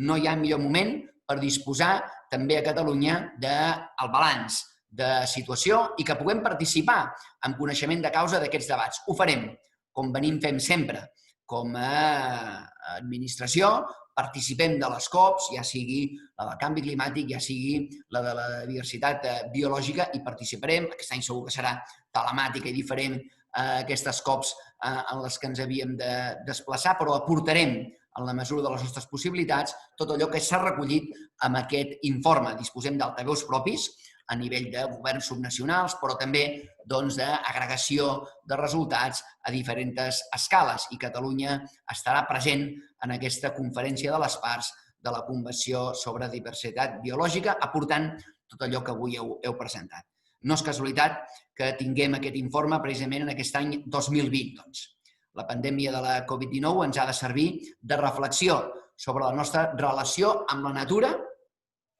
No hi ha millor moment per disposar també a Catalunya del balanç de situació i que puguem participar en coneixement de causa d'aquests debats. Ho farem, com venim fent sempre, com a administració, participem de les COPs, ja sigui la del canvi climàtic, ja sigui la de la diversitat biològica, i participarem. Aquest any segur que serà telemàtica i diferent aquestes COPs en les que ens havíem de desplaçar, però aportarem, en la mesura de les nostres possibilitats, tot allò que s'ha recollit amb aquest informe. Disposem d'altaveus propis a nivell de governs subnacionals, però també d'agregació de resultats a diferents escales. I Catalunya estarà present en aquesta conferència de les parts de la Convenció sobre Diversitat Biològica, aportant tot allò que avui heu presentat. No és casualitat que tinguem aquest informe precisament en aquest any 2020. La pandèmia de la Covid-19 ens ha de servir de reflexió sobre la nostra relació amb la natura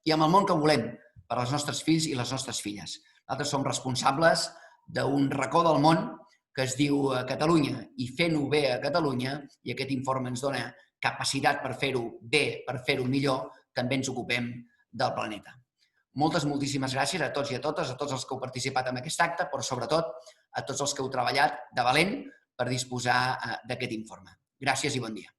i amb el món que volem per als nostres fills i les nostres filles. Nosaltres som responsables d'un racó del món que es diu Catalunya, i fent-ho bé a Catalunya, i aquest informe ens dona capacitat per fer-ho bé, per fer-ho millor, també ens ocupem del planeta. Moltíssimes gràcies a tots i a totes, a tots els que heu participat en aquest acte, però sobretot a tots els que heu treballat de valent per disposar d'aquest informe. Gràcies i bon dia.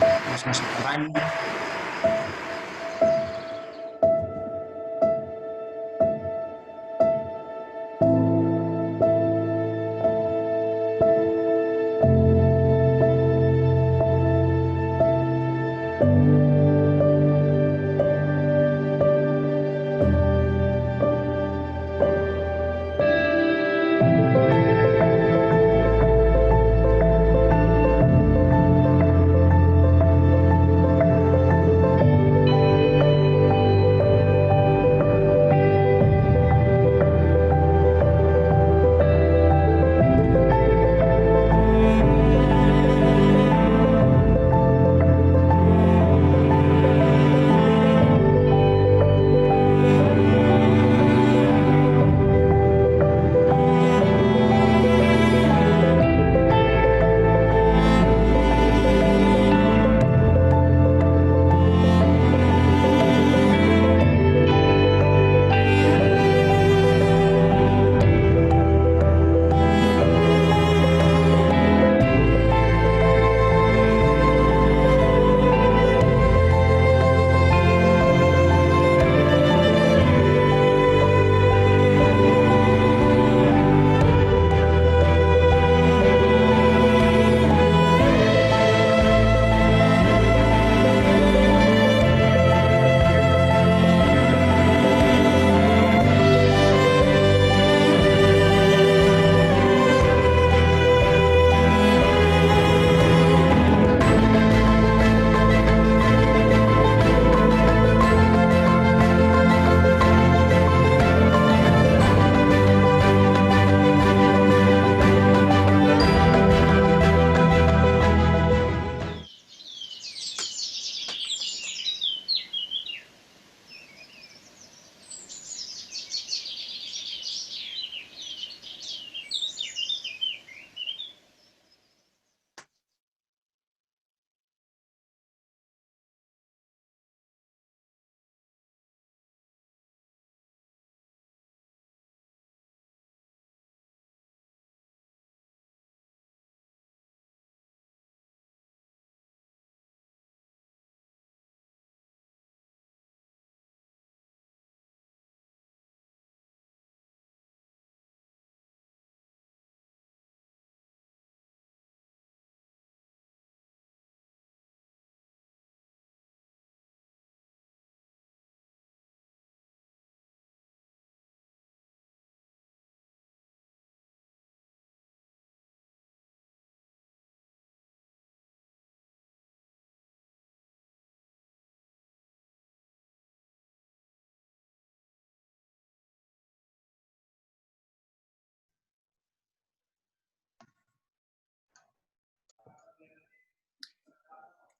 Gràcies, Ferran.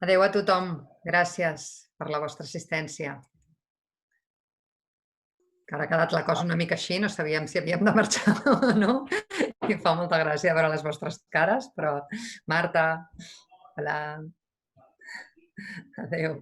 Adéu a tothom. Gràcies per la vostra assistència. Que ara ha quedat la cosa una mica així, no sabíem si havíem de marxar o no. I fa molta gràcia veure les vostres cares, però Marta, hola. Adéu.